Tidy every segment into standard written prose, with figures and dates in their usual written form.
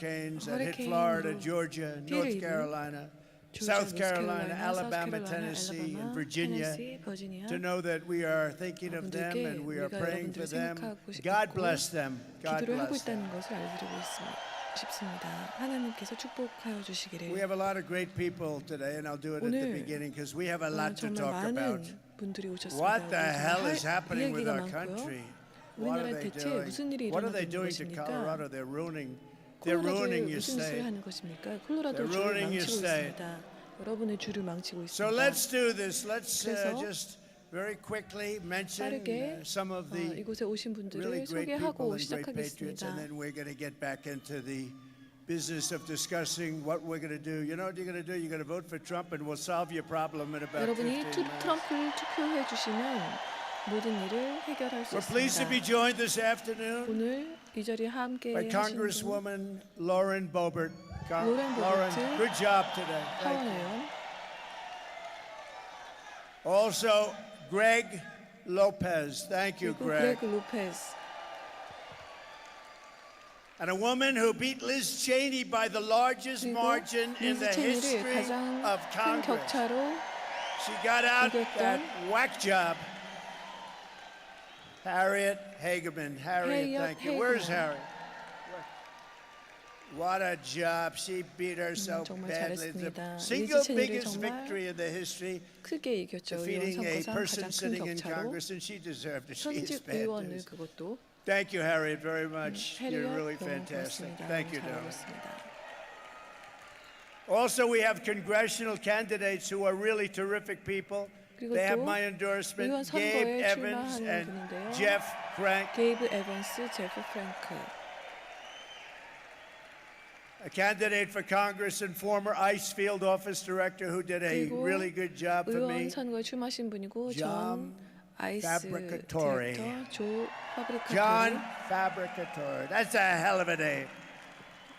hurricanes that hit Florida, Georgia, North Carolina, South Carolina, Alabama, Tennessee, and Virginia, to know that we are thinking of them and we are praying for them. God bless them. God bless them. 싶습니다. 하나님께서 축복하여 주시기를. We have a lot of great people today, and I'll do it at the beginning because we have a lot to talk about. What the hell is happening with our country? What are they doing? What are they doing to Colorado? They're ruining your state. They're ruining your state. 여러분의 주를 망치고 있습니다. So let's do this. Let's just very quickly mention some of the 이곳에 오신 분들을 really great people 소개하고 and great patriots, and then we're going to get back into the business of discussing what we're going to do. You know what you're going to do? You're going to vote for Trump, and we'll solve your problem in about 15 여러분이 minutes. 트럼프를 투표해 주시면 모든 일을 해결할 수 We're pleased to be 있습니다. joined this afternoon 오늘 이 자리에 함께 by 하시는 분 Congresswoman Lauren Boebert. Lauren Boebert, good job today. Thank 하원 you. 의원, Also, Greg Lopez. Thank you, 그리고 Greg. 그레그 로페스, And a woman who beat Liz Cheney by the largest 그리고 margin in the 리즈 체니를 history 가장 of 큰 Congress. 격차로 She got out 이겼던 that whack job. Harriet Hageman. Harriet, thank you. Where's Harriet? What a job. She beat her so 정말 badly. The 잘했습니다. single 리즈 체니를 biggest 정말 victory in the history, 크게 이겼죠. 의원 defeating a 선거상 person 가장 큰 sitting in 격차로 Congress, and she deserved it. She is 현직 의원을 fantastic. 그것도 Thank you, Harriet, very much. You're 해리엇 really 너무 fantastic. 고맙습니다. Thank you, 잘 darling. 어울렸습니다. Also, we have congressional candidates who are really terrific people. 그리고 They have 또 my endorsement. 의원 Gabe 선거에 Evans 출마하는 and 분인데요. Jeff Frank. 게이브 에반스, 제프 프랭크. A candidate for Congress and former ICE field office director who did a 그리고 really good job for me. 의원 선거에 출마하신 분이고 John 전 아이스 Fabricatore. 디렉터 조 John 파브리카토리. Fabricatore. That's a hell of a name.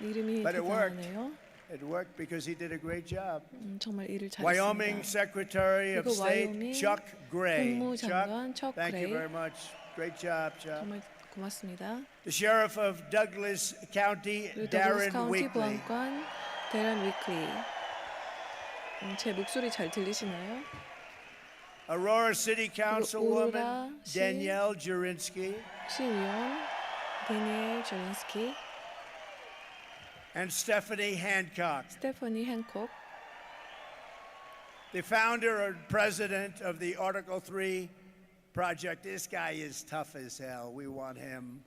이름이 But it worked. 대단하네요. It worked because he did a great job. 정말 일을 Wyoming 잘했습니다. Secretary of 그리고 State 와이오밍 Chuck Gray. 국무장관 Chuck, 척 thank you 그레이. very much. Great job, Chuck. 정말 고맙습니다. The Sheriff of Douglas County, 그리고 더글라스 Darren 카운티 Weakley. 보안관 데런 위클리. 제 목소리 잘 들리시나요? Aurora City Councilwoman, 오로라 시- Danielle Jurinsky. 시의원 데니엘 조린스키, And Stephanie Hancock, 스테퍼니 행콕, the founder and president of the Article 3 project. This guy is tough as hell. We want him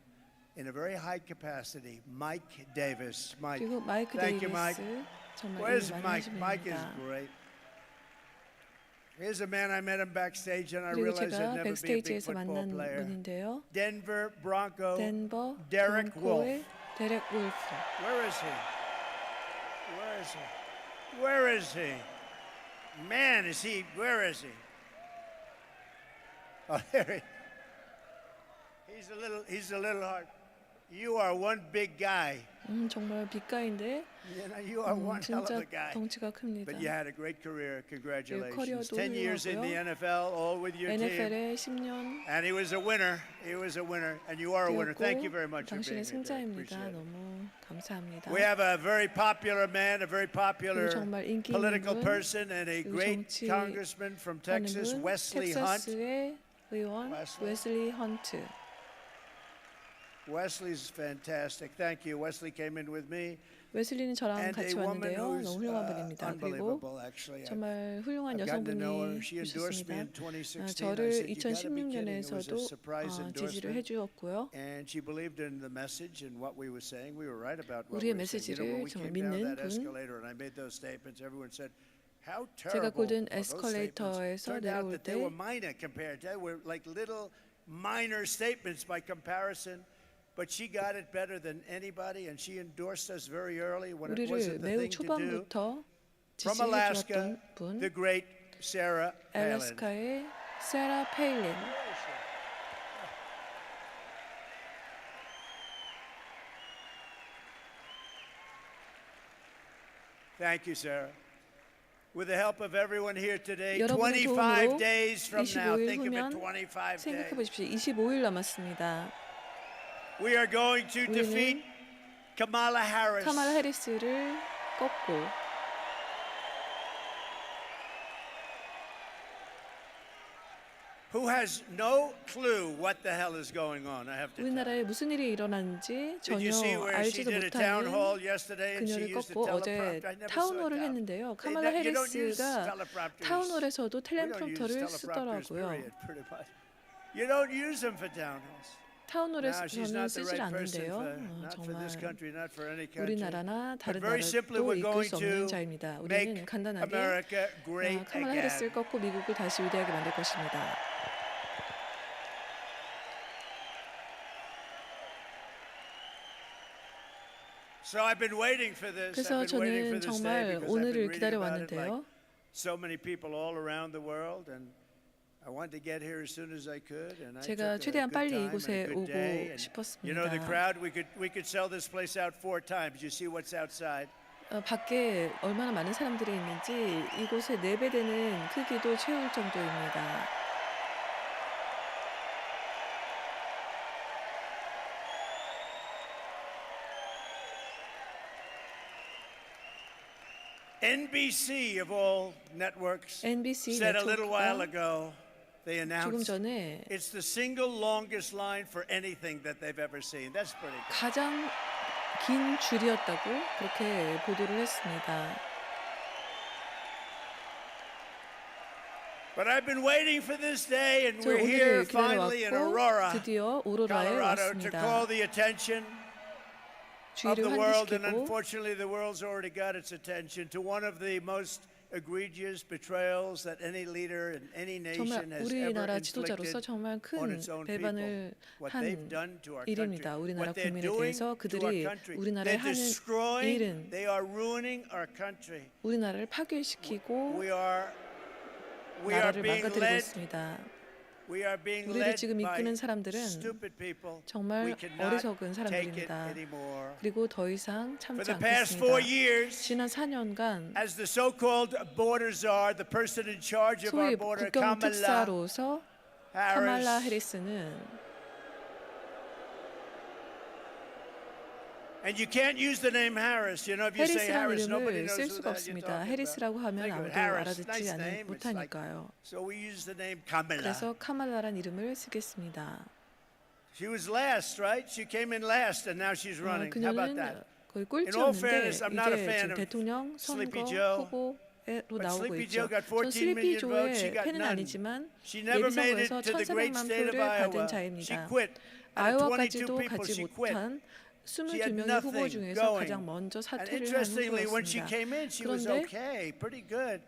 in a very high capacity. Mike Davis. Mike. 그리고 마이크 Thank you, Mike. 데이비스. 정말 Where's 일을 많이 Mike? 하신 Mike is 분입니다. great. Here's a man I met him backstage and I 그리고 realized I'd 제가 never be a big 백스테이지에서 football 만난 player. 분인데요. Denver Bronco 덴버 Derek 브론코의 Wolfe. 데렉 울프. Where is he? Where is he? Where is he? Man, is he? Where is he? Oh, there he. He's a little hard. You are one big guy. 정말 빅가인데 You know, you are one hell of 진짜 a guy. 덩치가 큽니다. But you had a great career. Congratulations. 커리어도 10 years in the 훌륭하고요. NFL, all with your team. NFL에 10년 And he was a winner. He was a winner. And you are a winner. Thank you very much for being 당신의 here. Derek. 승자입니다. Appreciate it. 너무 감사합니다. We have a very popular man, a very popular 그리고 정말 인기 있는 political 분, person, and a 그리고 great 정치하는 congressman from Texas, 분, Wesley Hunt. 텍사스의 의원 웨슬리 헌트. Wesley's fantastic. Thank you. Wesley came in with me. 웨슬리는 저랑 And a 같이 woman 왔는데요. who's 너무 훌륭한 분입니다. 그리고 unbelievable, actually. 정말 훌륭한 I've gotten to know her. 여성분이 She endorsed me 오셨습니다. in 2016. I 저를 said, you gotta be kidding. It was a 2016년에서도 surprise 지지를 endorsement. 해주었고요. And she believed in the message and what we were saying. We were right about what we 우리의 were saying. You know, when we 메시지를 정말 came down 믿는 that 분. escalator and I made those statements, everyone said, how 제가 terrible 골든 are those statements. 에스컬레이터에서 Turned out 내려올 that they were 때 minor compared. They were like little minor statements by comparison. But she got it better than anybody, and she endorsed us very early when it 우리를 wasn't the 매우 thing to do. 초반부터 From Alaska, 지지해주었던 분, the great Sarah Palin. 알래스카의 세라 페일린. Thank you, Sarah. With the help of everyone here today, 여러분의 25 도움으로 days from now, 25일 think of it, 후면 25 생각해 days. 보십시오. 25일 남았습니다. We are going to defeat 우리는 Kamala 카말라 해리스를 꺾고 who has no clue what the hell is going on. I have to tell you. 우리나라에 무슨 일이 일어나는지 Did you see 전혀 where she 알지도 did a town 못하는 hall yesterday and she 그녀를 used the 꺾고 어제 teleprompter? I never saw it. 타운홀을 했는데요. 카말라 You don't use 해리스가 teleprompters. 타운홀에서도 We don't use 텔레프롬터를 teleprompters, 쓰더라고요. period, pretty much. You don't use them for town halls. No, she's 타운홀에서는 not the 쓰질 right person 않는데요. not for this 정말 country, not for any country. 우리나라나 다른 very simply, 나라도 we're 이끌 going 수 없는 to 자입니다. make 우리는 간단하게 America great 카말라 again. 해리스를 꺾고 미국을 다시 위대하게 만들 것입니다. So I've been waiting for this. 그래서 I've been waiting for 저는 this day 정말 because I've been 오늘을 reading 기다려 about it like 왔는데요. so many people all around the world, and I wanted to get here as soon as I could. And I 제가 took a 최대한 good 빨리 time and a 이곳에 good day. 오고 And you know the 싶었습니다. crowd. We could sell this place out 4 times. You see what's outside. 밖에 얼마나 많은 사람들이 있는지 이곳에 4배 되는 크기도 채울 정도입니다. NBC of all networks NBC said a little while 네트워크가 ago. They 조금 announced 전에 it's the single longest line for anything that they've ever seen. That's pretty good. 가장 긴 줄이었다고 그렇게 보도를 했습니다. But I've been waiting for this day, and 저 we're here 오늘을 finally in 기다려왔고 Aurora, 드디어 오로라에 Colorado, to call 왔습니다. the attention of 주의를 the world, and 환기시키고 unfortunately, the world's already got its attention to one of the most egregious betrayals that any leader in any nation 정말 has ever 우리나라 지도자로서 inflicted 정말 on 큰 its own people. 배반을 What 한 they've done to our country, 일입니다. 우리나라 what they're 국민에 doing 대해서 to our 그들이 country. 우리나라에 They're 하는 destroying, 일은 they are ruining our country. 우리나라를 파괴시키고 We are 나라를 being 망가뜨리고 led. 있습니다. We are being 우리를 led 지금 by 이끄는 사람들은 stupid people. 정말 We cannot 어리석은 take it 사람들입니다. anymore. 그리고 더 이상 For 참지 the past 4 않겠습니다. years, 지난 4년간 as the so-called border czar, the person in charge of our 소위 border, 국경 Kamala 특사로서 카말라 Harris, 해리스는 and you can't use the name Harris. You know, if you say 해리스라는 Harris, nobody 이름을 knows 쓸 who 수가 that you're 없습니다. talking about. 해리스라고 하면 Think of 아무도 it, Harris, 알아듣지 nice name. It's like, 못하니까요. so we use the name Kamala. 그래서 카말라란 이름을 쓰겠습니다. She was last, right? She came in last, and now she's running. How about 그녀는 that? 거의 In all 꼴찌였는데 fairness, I'm not a 이제 fan 지금 of 대통령 Sleepy 선거 Joe. 후보로 But 나오고 Sleepy 있죠. Joe got 전 14 슬리피 million votes. She 조의 got 팬은 none. 아니지만 She never made it 예비선거에서 to the great 1,400만 state of 표를 받은 Iowa. She 자입니다. quit. Out of 22 아이오와까지도 people, 가지 she quit. 못한 She had 22명의 후보 nothing 중에서 going. 가장 먼저 And 사퇴를 한 interestingly, when she 후보였습니다. came in, she was 그런데 okay, pretty good.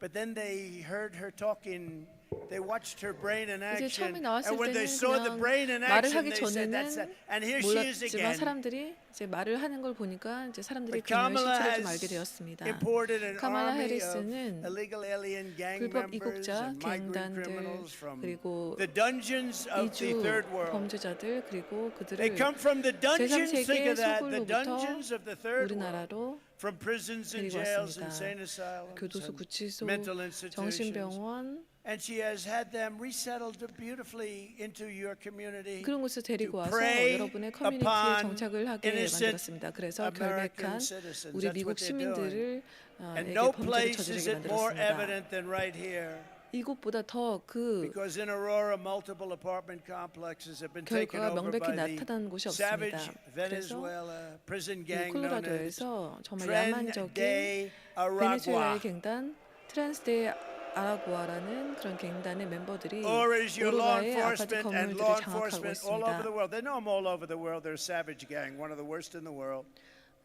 But then they heard her talking. They watched her brain in 이제 action. 처음에 나왔을 And when they 때는 saw the 그냥 brain in 말을 action, 하기 they said, "That's it." 전에는 And here she is 몰랐지만 again. 사람들이 이제 말을 하는 걸 보니까 이제 사람들이 But 그녀의 Kamala 실체를 좀 has 알게 되었습니다. imported an 카말라 army of 해리스는 illegal alien gang 불법 members 이국자, and migrant 갱단들 criminals from 그리고 the dungeons of the 이주 third world. 범죄자들 그리고 They 그들을 come from the dungeons. Think 제3세계 of that. The 소굴로부터 dungeons of the third world. 우리나라로 From prisons and 데리고 jails 왔습니다. and insane asylums 교도소, and 구치소, mental institutions. 정신병원 And she has had them resettled beautifully into your community. 그런 곳을 데리고 와서 prey 여러분의 커뮤니티에 upon 정착을 하게 innocent 만들었습니다. 그래서 American 결백한 citizens. 우리 That's 미국 what they're doing. 시민들을 And 에게 no 범죄를 place is 저지르게 it more 만들었습니다. evident than right here. 이곳보다 더 그 Because in Aurora, multiple apartment complexes have been taken 결과가 over 명백히 by the 나타난 곳이 savage 없습니다. 그래서 Venezuela prison 이 gang known as 콜로라도에서 정말 Tren 야만적인 de 베네수엘라의 Aragua. 갱단 트랜스데 아라구아라는 그런 갱단의 멤버들이 Or is your law 오로라의 아파트 enforcement and law 건물들을 장악하고 enforcement all over the 있습니다. world? They know them all over the world. They're a savage gang, one of the worst in the world.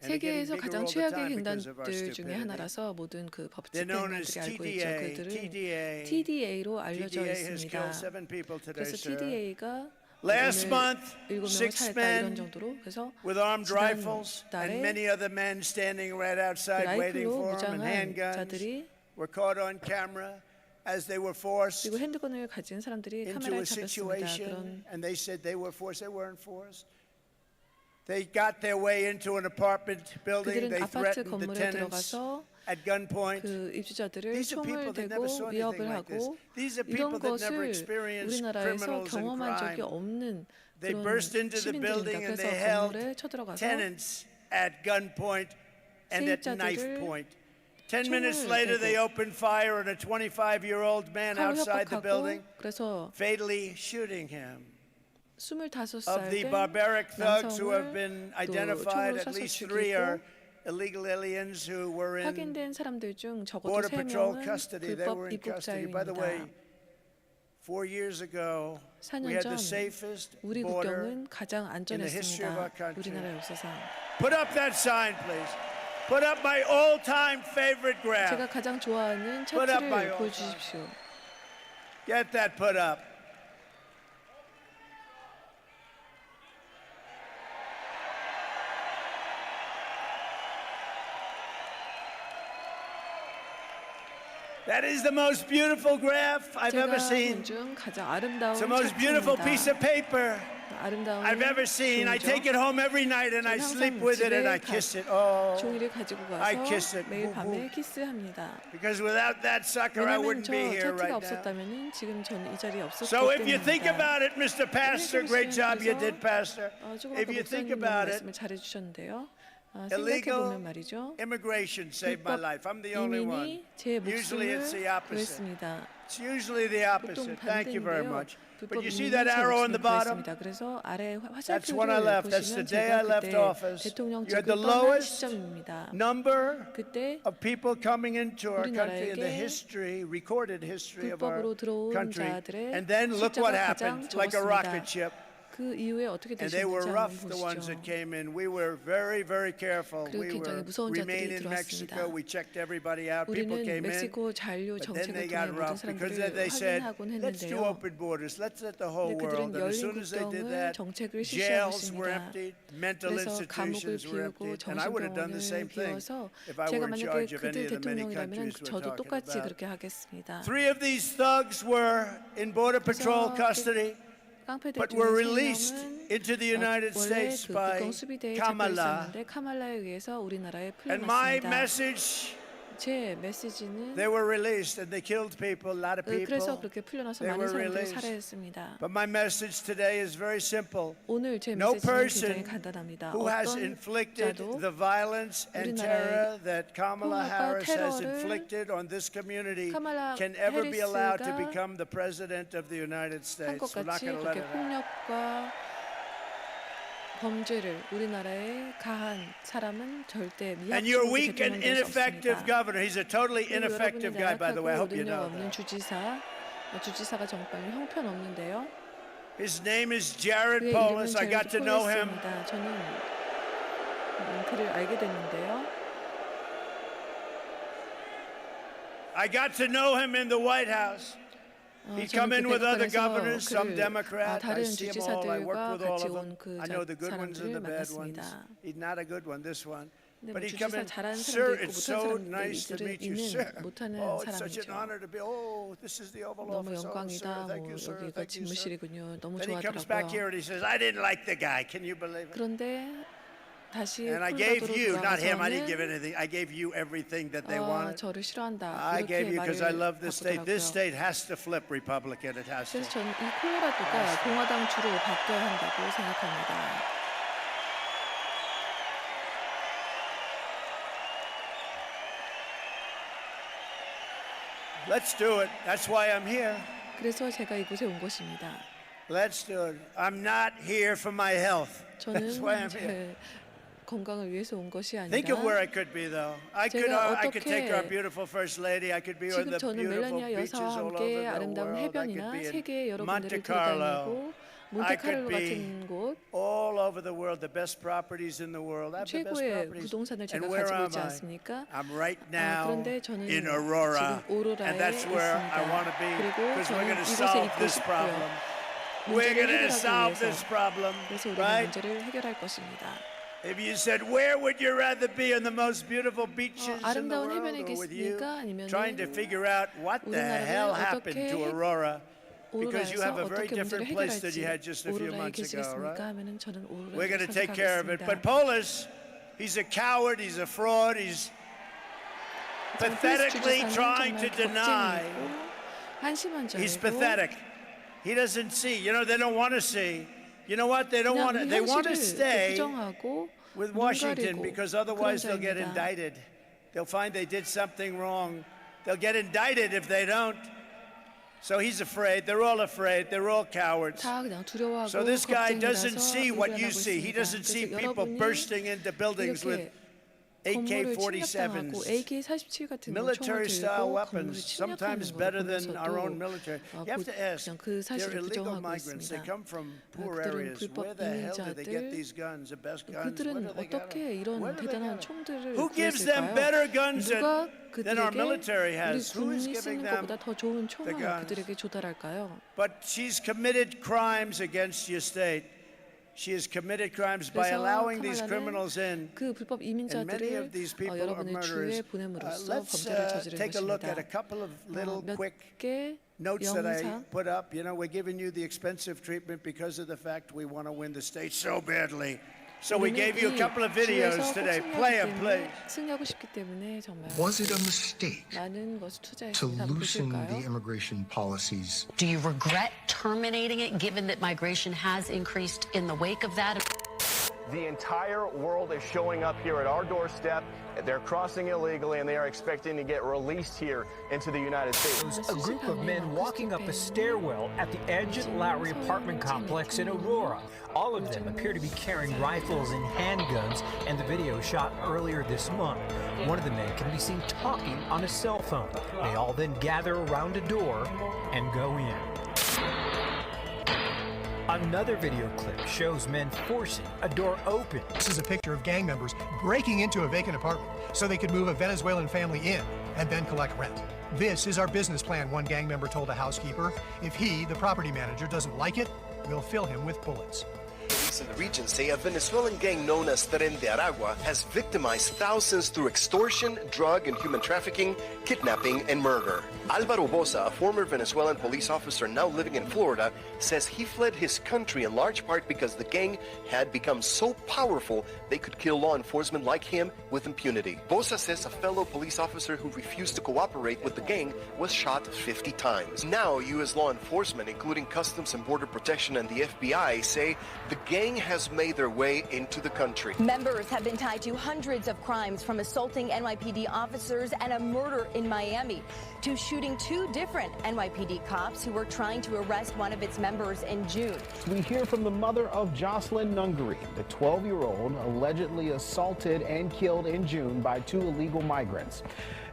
And they're getting 세계에서 bigger 가장 all the 최악의 time because of our 갱단들 중에 stupidity. 하나라서 모든 그 They're 법칙 known as 갱단들이 알고 있죠. TDA. 그들은 TDA. TDA로 알려져 TDA has 있습니다. killed 7 people today, 그래서 sir. TDA가 Last month, 7명을 6 살했다 이런 men 정도로 그래서 with armed rifles 지난달에 and many other men standing right outside waiting 라이플로 for them and 무장한 handguns 자들이 were caught on camera as they were forced 그리고 핸드건을 가진 사람들이 into 카메라에 a 잡혔습니다. situation, 그런 and they said they were forced. They weren't forced. They got their way into an apartment building. 그들은 They 아파트 threatened the 건물에 tenants 들어가서 at gunpoint. 그 입주자들을 These are people 총을 that never saw 대고 anything 위협을 like this. 하고 These are 이런 people that never 것을 experienced 우리나라에서 criminals and 경험한 적이 crime. 없는 They 그런 burst into the 시민들입니다. building and 그래서 they held 건물에 쳐들어가서 tenants at gunpoint and at knife 세입자들을 point. 10 minutes later, they opened fire on a 25-year-old man 칼로 outside the 협박하고 building, 그래서 fatally shooting him. Of 25살 the 된 barbaric thugs who have been 남성을 또 identified, 총으로 at 쏴서 least 3 are 죽이고 illegal aliens who were in 확인된 사람들 중 적어도 Border Patrol 3명은 custody. They were 불법 in custody. By the way, 입국자입니다. 4 years ago, we 4년 had 전 the safest 우리 border. 국경은 가장 in the history of our 안전했습니다. country. 우리나라 역사상. Put up that sign, please. Put up my all-time favorite graph. 제가 가장 좋아하는 Put up my 차트를 all 보여주십시오. Get that put up. That is the most beautiful graph I've ever 제가 seen. 본 중 가장 아름다운 It's the most beautiful piece of 차트입니다. paper 아름다운 I've ever seen. I take it 종이죠. home every night and I sleep with it and I kiss it. Oh, 종이를 가지고 I kiss 가서 it. 매일 Boo, 밤에 boo. 키스합니다. because without that sucker, I 왜냐면 wouldn't 저 be here 차트가 right now. 없었다면 지금 저는 이 자리에 없었기 So if you think 때문입니다. about it, Mr. Pastor, great job you did, Pastor. 조금 If 아까 you think 목사님 about it, 말씀을 잘해주셨는데요. illegal 생각해보면 말이죠. immigration saved my 불법 life. I'm the only one. 이민이 제 Usually it's the 목숨을 opposite. 구했습니다. It's usually the 보통 opposite. Thank you very 반대인데요. much. 불법 But you see 이민이 that 제 arrow on the 목숨을 bottom? 구했습니다. 그래서 아래 That's when I 화살표를 left. That's the 보시면 day I 제가 left 그때 office. 대통령직을 You had the 떠난 lowest 시점입니다. number 그때 of people coming into our country in the 우리나라에게 history, recorded history of our 불법으로 들어온 country. 자들의 And then look what 숫자가 가장 happened, like a 적었습니다. rocket ship. 그 이후에 어떻게 And they were 되셨는지 rough, 한번 the ones that 보시죠. came in. We were very, very careful. 그리고 We 굉장히 were 무서운 remain 자들이 in Mexico. 들어왔습니다. We checked everybody out. People 우리는 came in. 멕시코 잔류 But then they 정책을 got 통해 모든 rough because 사람들을 they said, 확인하곤 let's do 했는데요. open borders. Let's let the whole 근데 world. 그들은 And as 열린 soon as they did 국경을 that, 정책을 jails were 실시하고 emptied, mental 그래서 감옥을 institutions were 비우고 emptied. And I would have done the same 정신병원을 thing 비워서 if I 제가 were in 만약에 charge of any 그들 of the many 대통령이라면 countries we're 저도 talking 똑같이 about. 그렇게 하겠습니다. 3 of these thugs were in Border Patrol 그래서 custody, 깡패들 but 중에 were 3명은 released into the United 원래 States 그 by 국경 수비대에 잡혀 Kamala. 있었는데 카말라에 의해서 우리나라에 And my 풀려났습니다. message, 제 메시지는 they were released and they killed people, a lot of 그래서 people. 그렇게 풀려나서 They 많은 were 사람들을 released. 살해했습니다. But my message today is very simple. 오늘 제 No 메시지는 person 굉장히 간단합니다. who has 어떤 inflicted 자도 the violence and 우리나라에 terror that Kamala 폭력과 Harris has 테러를 inflicted on this community 카말라 can ever be allowed to 해리스가 become the president of the United 한 States. 것 We're not 같이 going to let 그렇게 it happen. 폭력과 범죄를 우리나라에 가한 사람은 절대 And you're 미합치고 weak and 대통령 될 수 ineffective 없습니다. governor. He's a totally 그리고 ineffective 여러분이 guy, by the way. I 나약하고 hope you 능력 know 없는 that. 주지사가 정말 형편없는데요. His name is Jared 그의 Polis. 이름은 I got to 제레드 know him. 폴리스입니다. 저는 그를 알게 됐는데요. I got to know him in the White House. He'd come in with other governors, some Democrat. I 다른 see them all. I work 주지사들과 with all 같이 of them. 온 그 I know the good ones and the 사람들을 bad ones. 만났습니다. He's not a good one, this one. 근데 But 뭐 he'd come 주지사 in, 잘하는 sir, 사람도 있고 it's 못하는 so 사람도 nice to meet you, 있는 sir. 못하는 Oh, it's such an 사람이죠. honor to be. Oh, this is the Oval 너무 Office. Oh, sir, 영광이다. thank you, sir. 여기가 Thank you, sir. 집무실이군요. 너무 Then he comes back here 좋아하더라고요. and he says, I didn't like the guy. Can you believe it? 그런데 다시 And I gave 콜로라도로 you, not him. I didn't give 돌아가서는 anything. I gave you everything that they wanted. 저를 싫어한다. I gave 이렇게 you because I 말을 love this state. This 바꾸더라고요. state has to flip Republican. It has to. 그래서 저는 이 콜로라도가 공화당 주로 바뀌어야 한다고 생각합니다. Let's do it. That's why I'm here. 그래서 제가 이곳에 온 것입니다. Let's do it. I'm not here for my health. That's why 저는 I'm here. 제 건강을 위해서 온 것이 Think of where 아니라 I could be, though. I 제가 could take our 어떻게 beautiful first lady. I could be on 지금 the 저는 beautiful 멜라니아 beaches 여사와 all over 함께 the 아름다운 world. I could 해변이나 be in 세계 여러 Monte 군데를 Carlo. 돌아다니고 I could 몬테카를로 be 같은 곳 all over the world, the best properties in the world. I have the best 최고의 properties. 부동산을 제가 And where 가지고 am 있지 I? 않습니까? I'm right now 그런데 저는 in Aurora, 지금 오로라에 and that's where I want to be 있습니다. 그리고 because we're 저는 going to 이곳에 solve 있고 this 싶고요. problem. We're going to 문제를 solve 해결하기 this 위해서 problem, 그래서 우리는 right? 문제를 해결할 것입니다. If you said, where would you rather be on the most beautiful beaches in the 아름다운 world 해변에 or with you? 계십니까? 아니면은 Trying to figure out what the 우리나라를 hell happened to 어떻게 Aurora because you 오로라에서 have a very 어떻게 문제를 different place than 해결할지 you had just a few 오로라에 months ago, 계시겠습니까? right? 하면은 저는 We're 오로라를 going to take care of it. 선택하겠습니다. But Polis, he's a coward, he's a fraud, he's pathetically trying to deny. 한심한 He's 자이고 pathetic. He doesn't see. You know, they don't want to see. You know what? They don't want to. 그냥 They want to 현실을 stay 부정하고 with Washington 눈 가리고 because otherwise 그런 they'll get 자입니다. indicted. They'll find they did something wrong. They'll get indicted if they don't. So he's afraid. They're all afraid. They're all cowards. 다 그냥 두려워하고 So this guy doesn't 걱정이라서 see what you 외면하고 see. He 있습니다. doesn't see 그래서 people 여러분이 bursting into buildings with 건물을 AK-47s, 침략당하고 AK-47 같은 총을 military-style 들고 건물을 weapons, 침략하는 sometimes 걸 better than our own 보면서도 military. You have to ask, 그냥 그 they're 사실을 illegal 부정하고 migrants. They 있습니다. come from poor 그들은 areas. Where 불법 the hell did they get 이민자들, these guns? The best guns? Where 그들은 do they get 어떻게 them? 이런 Where do they 대단한 get them? 총들을 Who gives them 구했을까요? better guns 누가 than our 그들에게 military 우리 has? Who is 군이 giving 쓰는 them 것보다 더 좋은 총을 the guns? 그들에게 조달할까요? But she's committed crimes against your state. She has committed crimes by 그래서 allowing these 카말라는 criminals in. 그 불법 And many 이민자들을 of these people are 여러분의 murderers. 주에 보냄으로써 Let's 범죄를 저지른 take a look at a 것입니다. couple of little 몇 quick 개 notes that I 영상 put up. You know, we're giving you the expensive treatment because of the fact we want to win the state so badly. So we gave you a couple of videos today. Play them, please. 승리하고 싶기 때문에 정말 Was it a mistake 많은 것을 to 투자했습니다. loosen the 보실까요? immigration policies? Do you regret terminating it, given that migration has increased in the wake of that? The entire world is showing up here at our doorstep. They're crossing illegally, and they are expecting to get released here into the United States. A group of men walking up a stairwell at the Edge Lowry apartment complex in Aurora. All of them appear to be carrying rifles and handguns, and the video shot earlier this month. One of the men can be seen talking on a cell phone. They all then gather around a door and go in. Another video clip shows men forcing a door open. This is a picture of gang members breaking into a vacant apartment so they could move a Venezuelan family in and then collect rent. This is our business plan, one gang member told a housekeeper. If he, the property manager, doesn't like it, we'll fill him with bullets. Police in the region say a Venezuelan gang known as Tren de Aragua has victimized thousands through extortion, drug and human trafficking, kidnapping, and murder. Alvaro Bosa, a former Venezuelan police officer now living in Florida, says he fled his country in large part because the gang had become so powerful they could kill law enforcement like him with impunity. Bosa says a fellow police officer who refused to cooperate with the gang was shot 50 times. Now, U.S. law enforcement, including Customs and Border Protection and the FBI, say the gang has made their way into the country. Members have been tied to hundreds of crimes, from assaulting NYPD officers and a murder in Miami to shooting two different NYPD cops who were trying to arrest one of its members in June. We hear from the mother of Jocelyn Nungary, the 12-year-old allegedly assaulted and killed in June by two illegal migrants.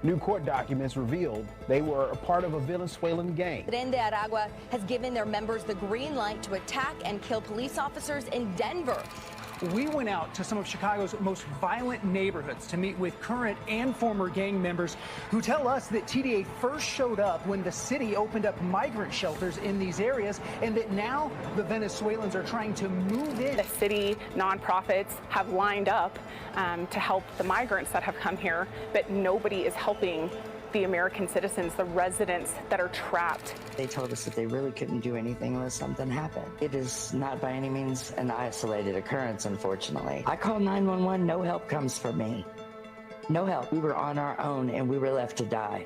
New court documents revealed they were a part of a Venezuelan gang. Tren de Aragua has given their members the green light to attack and kill police officers in Denver. We went out to some of Chicago's most violent neighborhoods to meet with current and former gang members who tell us that TDA first showed up when the city opened up migrant shelters in these areas, and that now the Venezuelans are trying to move in. The city nonprofits have lined up to help the migrants that have come here, but nobody is helping the American citizens, the residents that are trapped. They told us that they really couldn't do anything unless something happened. It is not by any means an isolated occurrence, unfortunately. I called 911, no help comes from me. No help. We were on our own and we were left to die.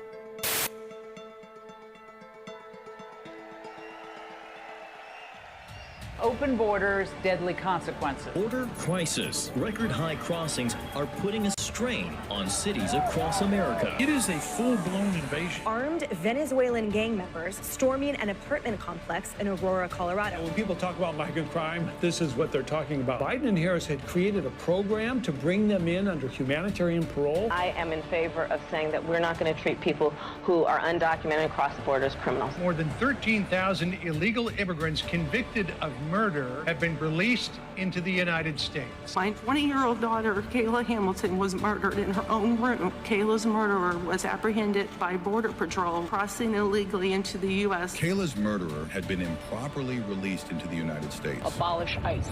Open borders, deadly consequences. Border crisis. Record high crossings are putting a strain on cities across America. It is a full-blown invasion. Armed Venezuelan gang members storming an apartment complex in Aurora, Colorado. When people talk about migrant crime, this is what they're talking about. Biden and Harris had created a program to bring them in under humanitarian parole. I am in favor of saying that we're not going to treat people who are undocumented across the border as criminals. More than 13,000 illegal immigrants convicted of murder have been released into the United States. My 20-year-old daughter, Kayla Hamilton, was murdered in her own room. Kayla's murderer was apprehended by Border Patrol crossing illegally into the U.S. Kayla's murderer had been improperly released into the United States. Abolish ICE.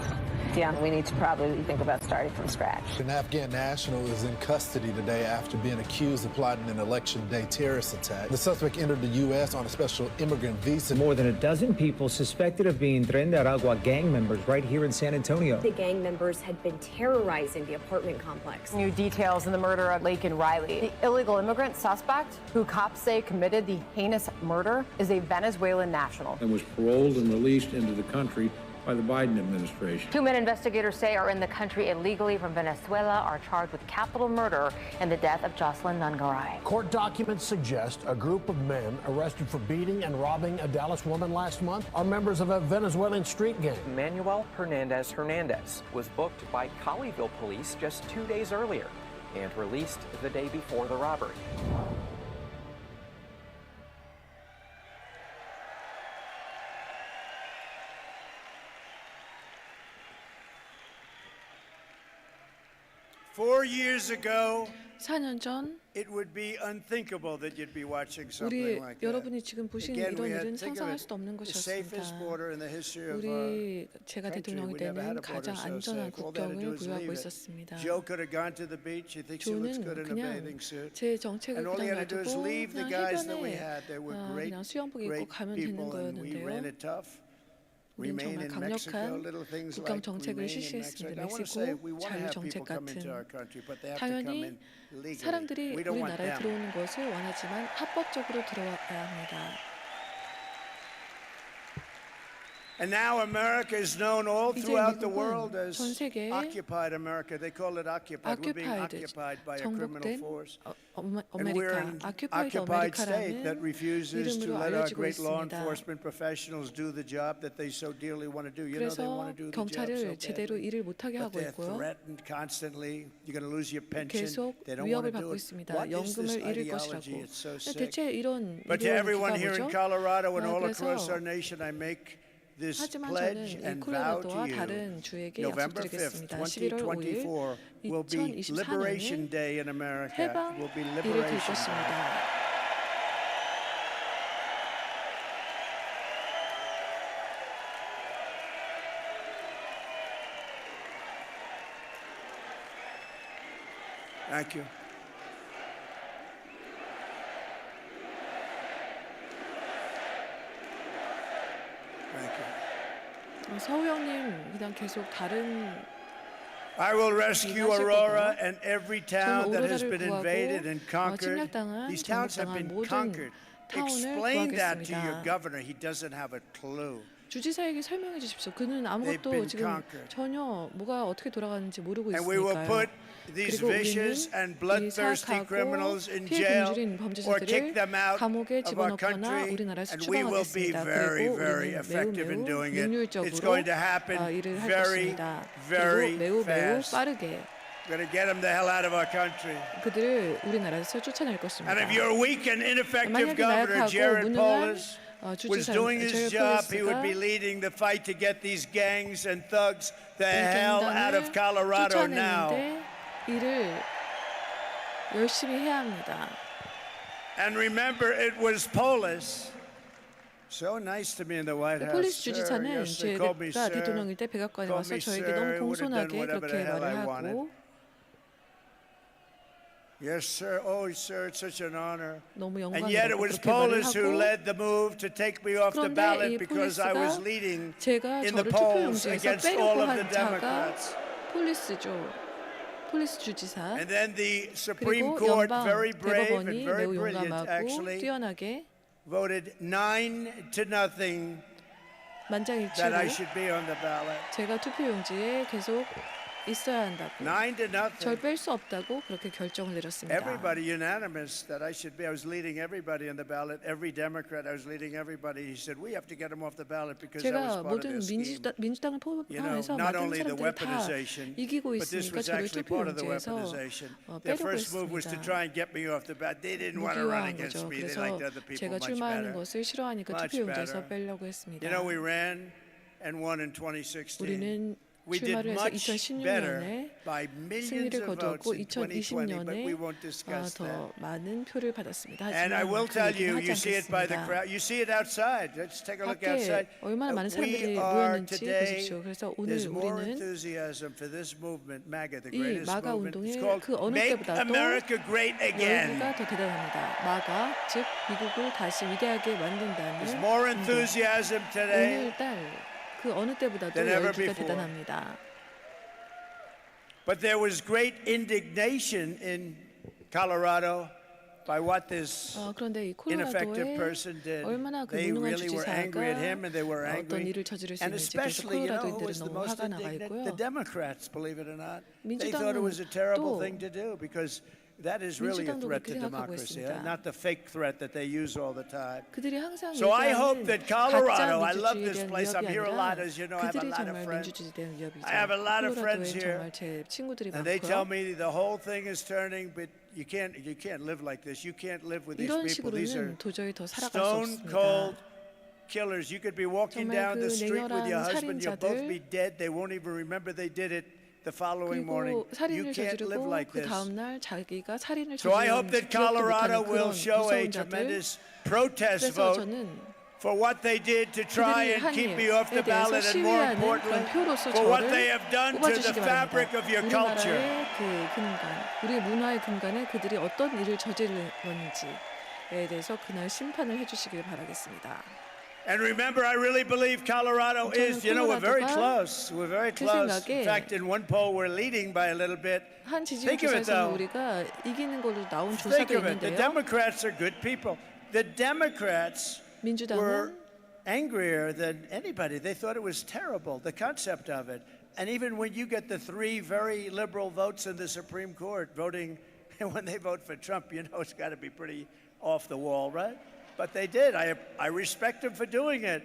Yeah, we need to probably think about starting from scratch. An Afghan national is in custody today after being accused of plotting an election day terrorist attack. The suspect entered the U.S. on a special immigrant visa. More than a dozen people suspected of being Tren de Aragua gang members right here in San Antonio. The gang members had been terrorizing the apartment complex. New details in the murder of Lake and Riley. The illegal immigrant suspect, who cops say committed the heinous murder, is a Venezuelan national. And was paroled and released into the country by the Biden administration. 2 men investigators say are in the country illegally from Venezuela are charged with capital murder in the death of Jocelyn Nungaray. Court documents suggest a group of men arrested for beating and robbing a Dallas woman last month are members of a Venezuelan street gang. Manuel Hernandez was booked by Colleyville police just 2 days earlier and released the day before the robbery. Four years ago, 4년 전 it would be unthinkable that you'd be watching something 우리 like that. 여러분이 지금 보시는 Again, we 이런 had 일은 think of 상상할 it, 수도 없는 the safest 것이었습니다. border in the history of our 제가 country. 대통령이 We never had 되는 a border 가장 so 안전한 safe. All they had to do 국경을 is 보유하고 leave it. 있었습니다. Joe could have gone to the beach. He thinks he looks good 조는 in a 그냥 bathing suit. 제 정책을 And all he 그냥 had to do is 놔두고 leave the 그냥 guys that we 해변에 had. They were great, 그냥 수영복 입고 great 가면 되는 people, and we ran 거였는데요. it tough. 우리는 Remain 정말 in Mexico, 강력한 little things 국경 like 정책을 remain in Mexico. 실시했습니다. I want to say 멕시코 we want to 자유 have 정책 people come into 같은 our country, but they have to come 당연히 in legally. 사람들이 We don't want 우리나라에 them. 들어오는 것을 원하지만 합법적으로 들어와야 합니다. And now America is known all throughout the 미국은 world as 전 세계에 occupied America. They call it occupied. We're being occupied by a criminal 정복된 force. And we're 아메리카, an occupied occupied state that 아메리카라는 refuses to 이름으로 let our 알려지고 great law 있습니다. enforcement professionals do the job that they so dearly want to do. You know they want 그래서 to do the job so 경찰을 제대로 badly. 일을 못하게 But 하고 they're 있고요. threatened constantly. You're going to lose your pension. 계속 They don't want 위협을 to do 받고 it. 있습니다. What is this 연금을 잃을 ideology? 것이라고. It's so 대체 sick. 이런 But to 이런 everyone 이유가 here in 뭐죠? Colorado and all across 그래서 our nation, I make this 하지만 pledge 저는 이 and vow to 콜로라도와 you. 다른 주에게 November 5th, 약속드리겠습니다. 11월 5일 2024 will be Liberation 2024년은 Day in America. 해방 Will be 일을 될 Liberation Day. 것입니다. Thank you. Thank you. 서우 형님 그냥 계속 다른 I will rescue Aurora and every town that has been 오로라를 invaded and 구하고 conquered. 침략당한 These towns have been 모든 conquered. 타운을 Explain that to your 구하겠습니다. governor. He doesn't have a clue. 주지사에게 설명해 주십시오. 그는 아무것도 been 지금 conquered. 전혀 뭐가 어떻게 돌아가는지 모르고 And we will 있으니까요. put these 그리고 vicious 우리는 and 이 bloodthirsty 사악하고 criminals in 피해 jail 굶주린 or kick 범죄자들을 them out 감옥에 of our 집어넣거나 country, 우리나라에서 and we will be 추방하겠습니다. very, 그리고 very 우리는 effective in 매우 doing it. It's 능률적으로 going to happen 일을 할 very, 것입니다. very 그리고 매우 fast. 빠르게 We're going to get them the hell out of our country. 그들을 우리나라에서 쫓아낼 것입니다. And if your weak and ineffective 만약에 governor 나약하고 Jared 무능한 Polis was 주지사 doing his job, he would 폴리스가 be leading the fight to get these gangs and thugs the hell out of Colorado now. 쫓아내는데 일을 열심히 해야 합니다. And remember, it was Polis. So nice to me in the White House. 폴리스 Sir, 주지사는 yes, they called me 제가 sir. 대통령일 때 백악관에 Called 와서 me 저에게 sir. 너무 Would have done 공손하게 whatever 그렇게 the hell I 말을 wanted. 하고 Yes, sir. Oh, sir, it's such an honor. 너무 And yet it 영광이라고 was 그렇게 말을 Polis who 하고 led the move to take me off the 그런데 ballot 이 because I was 폴리스가 leading 제가 in the 저를 polls 투표용지에서 against all 빼려고 of the 한 자가 Democrats. 폴리스죠. 폴리스 주지사. And then the Supreme 그리고 Court, 연방 very brave and 대법원이 very 매우 brilliant, 용감하고 actually, 뛰어나게 voted 9-0 that I 만장일치로 should be on the ballot. 제가 투표용지에 계속 있어야 한다고 9-0. 절 뺄 수 없다고 그렇게 결정을 내렸습니다. Everybody unanimous that I should be. I was leading everybody on the ballot. Every Democrat, I was leading everybody. He said, we have to get him off the ballot because that was 제가 part of 모든 their scheme. 민주당을 You know, 포함해서 not 많은 only the 사람들이 다 weaponization, 이기고 but this 있으니까 was 저를 actually part of the 투표용지에서 weaponization. Their 빼려고 first move was to 했습니다. try and get me off the ballot. They didn't want to run 무기화한 against 거죠. me. They 그래서 liked other people 제가 much better. 출마하는 것을 싫어하니까 Much 투표용지에서 better. 빼려고 했습니다. You know, we ran and won in 2016. 우리는 We did 출마를 해서 much better 2016년에 by millions 승리를 of votes 거두었고 in 2020, but we 2020년에 won't discuss that. 더 많은 표를 받았습니다. And I 하지만 will 그 tell 얘기는 you, 하지 you see it by the 않겠습니다. crowd. You see it outside. Let's take a look 밖에 outside. 얼마나 많은 We 사람들이 are 모였는지 today. 보십시오. 그래서 오늘 There's more 우리는 enthusiasm for this movement, MAGA, the 이 greatest 마가 movement. It's 운동에 called 그 어느 Make 때보다도 America Great Again. 열기가 더 대단합니다. 마가 즉 미국을 다시 위대하게 만든다는 There's more 운동. enthusiasm today 오늘날 그 어느 때보다도 than ever 열기가 before. 대단합니다. But there was great indignation in Colorado by what this 그런데 이 ineffective 콜로라도에 person did. 얼마나 그 They 무능한 really were angry at him, and they were 주지사가 어떤 angry. 일을 저지를 수 And 있는지 그래서 especially, you know, who 콜로라도인들은 was the 너무 most 화가 나가 indignant? 있고요. The Democrats, believe it or not. They thought it was a terrible thing to do because that is really a 민주당도 threat 그렇게 to 생각하고 democracy, 있습니다. not the fake threat that they use all the time. 그들이 항상 So I hope 얘기하는 that 가짜 Colorado, I love 민주주의에 this 대한 place. I'm 위협이 here a lot, 아니라 as you know. I have a 그들이 lot of 정말 friends. 민주주의에 대한 위협이죠. I have a lot of friends 콜로라도엔 here, 정말 제 친구들이 and they tell 많고요. me the whole thing is turning, but you can't live like this. You can't live with these 이런 people. These are 식으로는 도저히 더 살아갈 수 stone 없습니다. cold killers. You could be walking 정말 down the 그 street with your 냉혈한 husband. You'll both be 살인자들 dead. They won't even remember they did it the following morning. 그리고 살인을 You can't live 저지르고 like 그 this. 다음 날 자기가 살인을 So I hope 저지른 that 기억도 Colorado 못하는 will 그런 show a 무서운 자들. tremendous protest 그래서 vote 저는 for what they did to try 그들이 and 한 keep me off the 일에 대해서 ballot, and more 시위하는 importantly, 그런 표로서 for what they 저를 have done to the 뽑아주시기 fabric 바랍니다. of your culture. 우리나라의 그 근간, 우리의 문화의 근간에 그들이 어떤 일을 저질렀는지에 대해서 그날 심판을 해주시길 바라겠습니다. And remember, I really believe Colorado is, you know, we're very close. We're very close. In fact, in one poll, we're leading by a little bit. 한 지지율 Think of it, 조사에서는 though. 우리가 이기는 걸로 나온 Think 조사도 of it. The 있는데요. Democrats are good people. The Democrats were 민주당은 angrier than anybody. They thought it was terrible, the concept of it. And even when you get the 3 very liberal votes in the Supreme Court voting, and when they vote for Trump, you know it's got to be pretty off the wall, right? But they did. I respect them for doing it.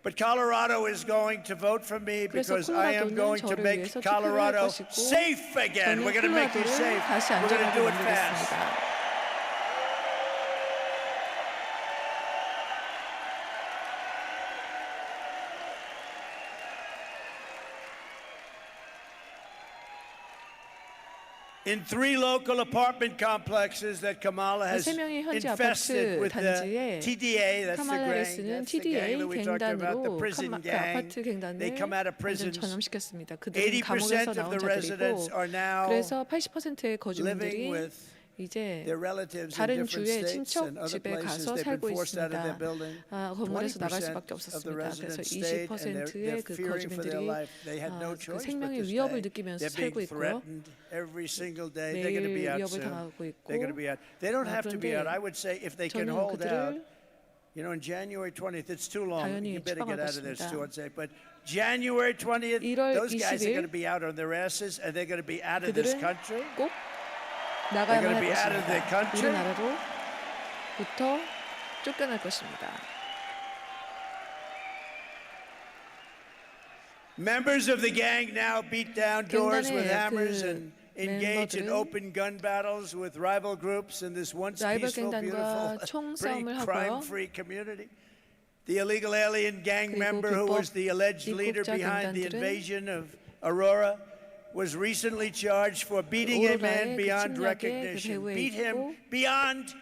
But Colorado is going to vote for me because I am going to make Colorado safe again. We're going to make you safe. We're going to do it fast. In 3 local apartment complexes that Kamala has 세 명의 현지 infested 아파트 with the 단지에 TDA, that's the 카말라 gang, 해리스는 that's the gang that TDA we talked about, the 갱단으로 prison 그 gang. 아파트 갱단을 They come out of 완전 prisons. 전염시켰습니다. 그들은 감옥에서 80% of 나온 the residents 자들이고 are now 그래서 80%의 living 거주민들이 with 이제 their relatives in 다른 different 주의 states 친척 and other 집에 places. 가서 They've been 살고 forced out of their 있습니다. building. 건물에서 나갈 20% 수밖에 of the 없었습니다. 그래서 residents stayed, and 20%의 그 fearing for their 거주민들이 life. They had no 그 choice but 생명의 to 위협을 stay. 느끼면서 They're being 살고 있고요. threatened every single day. They're going to 매일 be out 위협을 soon. 당하고 있고 They're going to be out. They don't have to be out. 그런데 I would say if they can 저는 hold out. 그들을 You know, on January 20th, it's too long. 당연히 You better get out of there. It's 추방할 too 것입니다. unsafe. But January 20th, 1월 those guys are 20일 going to be out on their asses, and they're going to be out of this 그들은 country. 꼭 They're 나가야만 going to 할 be out of their 것입니다. country. 우리나라로부터 쫓겨날 것입니다. Members of the gang now beat down doors with 갱단의 hammers 그 and engage in 멤버들은 open gun battles with rival groups in this once 라이벌 peaceful, beautiful, 갱단과 총싸움을 pretty 하고요. crime-free community. The illegal alien gang 그리고 member who was 불법 the alleged leader 입국자 behind the 갱단들은 invasion of Aurora was recently charged for beating a man 오로라의 그 beyond 침략의 그 recognition. 배후에 Beat him 있고 beyond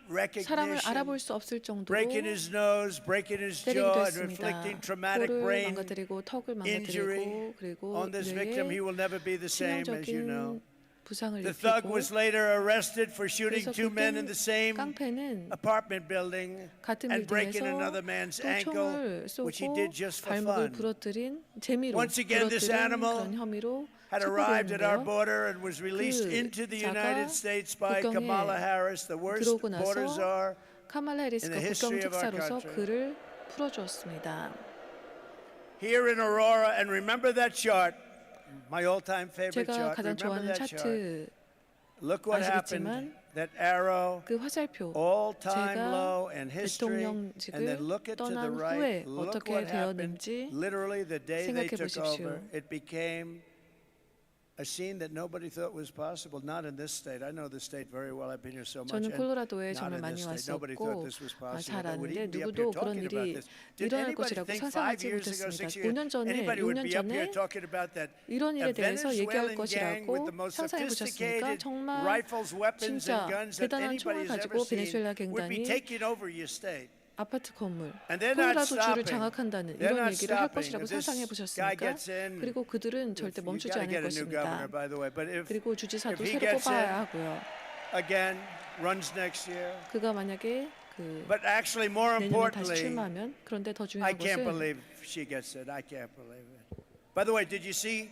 사람을 recognition. 알아볼 수 없을 정도로 Breaking his nose, breaking his 때리기도 jaw, and 했습니다. inflicting traumatic 코를 brain 망가뜨리고 턱을 injury 망가뜨리고 그리고 on this victim. He 뇌에 will never be the same, as you know. 치명적인 부상을 The thug 입히고 was later arrested for shooting 그래서 2 men in the same 깡패는 apartment building 같은 and breaking 빌딩에서 another man's 또 ankle, 총을 which he 쏘고 did just for 발목을 fun. 부러뜨린 재미로 Once again, this 부러뜨린 animal 그런 혐의로 had arrived at our 체포되었는데요. border and was released into the United States by 국경에 Kamala Harris, the worst 들어오고 border 나서 czar. 카말라 in 해리스가 the 국경 history of our 특사로서 country. 그를 풀어주었습니다. Here in Aurora, and remember that chart, my all-time favorite 제가 chart. 가장 Remember 좋아하는 that chart. 차트 Look what happened. 아시겠지만 That arrow, 그 화살표 all-time low 제가 in history, and then 대통령직을 look it to the 떠난 right. 후에 Look 어떻게 what happened. 되었는지 Literally, the day they 생각해 took 보십시오. over, it became a scene that nobody thought was possible. Not in this state. I know this state very well. I've been here so much. 저는 and 콜로라도에 not 정말 in 많이 this state. Nobody thought 왔었고 this was possible. 잘 That would 아는데 even be up here 누구도 그런 talking about 일이 this. Did 일어날 anybody 것이라고 think 5 상상하지 years ago, 6 못했습니다. years 5년 전에, anybody would 6년 be up here 전에 talking about that? 이런 일에 A 대해서 얘기할 Venezuelan gang with the 것이라고 most 상상해 보셨습니까? sophisticated 정말 rifles, weapons, and 진짜 guns that 대단한 총을 anybody has ever 가지고 seen 베네수엘라 would be 갱단이 taking over your state. 아파트 건물, And they're not 콜로라도 주를 stopping. 장악한다는 They're 이런 not 얘기를 할 stopping. 것이라고 If this 상상해 guy 보셨습니까? gets in, 그리고 그들은 절대 you 멈추지 gotta 않을 get a new governor, 것입니다. by the way. But if 그리고 주지사도 he 새로 gets 뽑아야 in, 하고요. again, runs next year. 그가 만약에 그 But actually, more 내년에 다시 importantly, 출마하면 그런데 더 I 중요한 can't 것은 believe she gets it. I can't believe it. By the way, did you see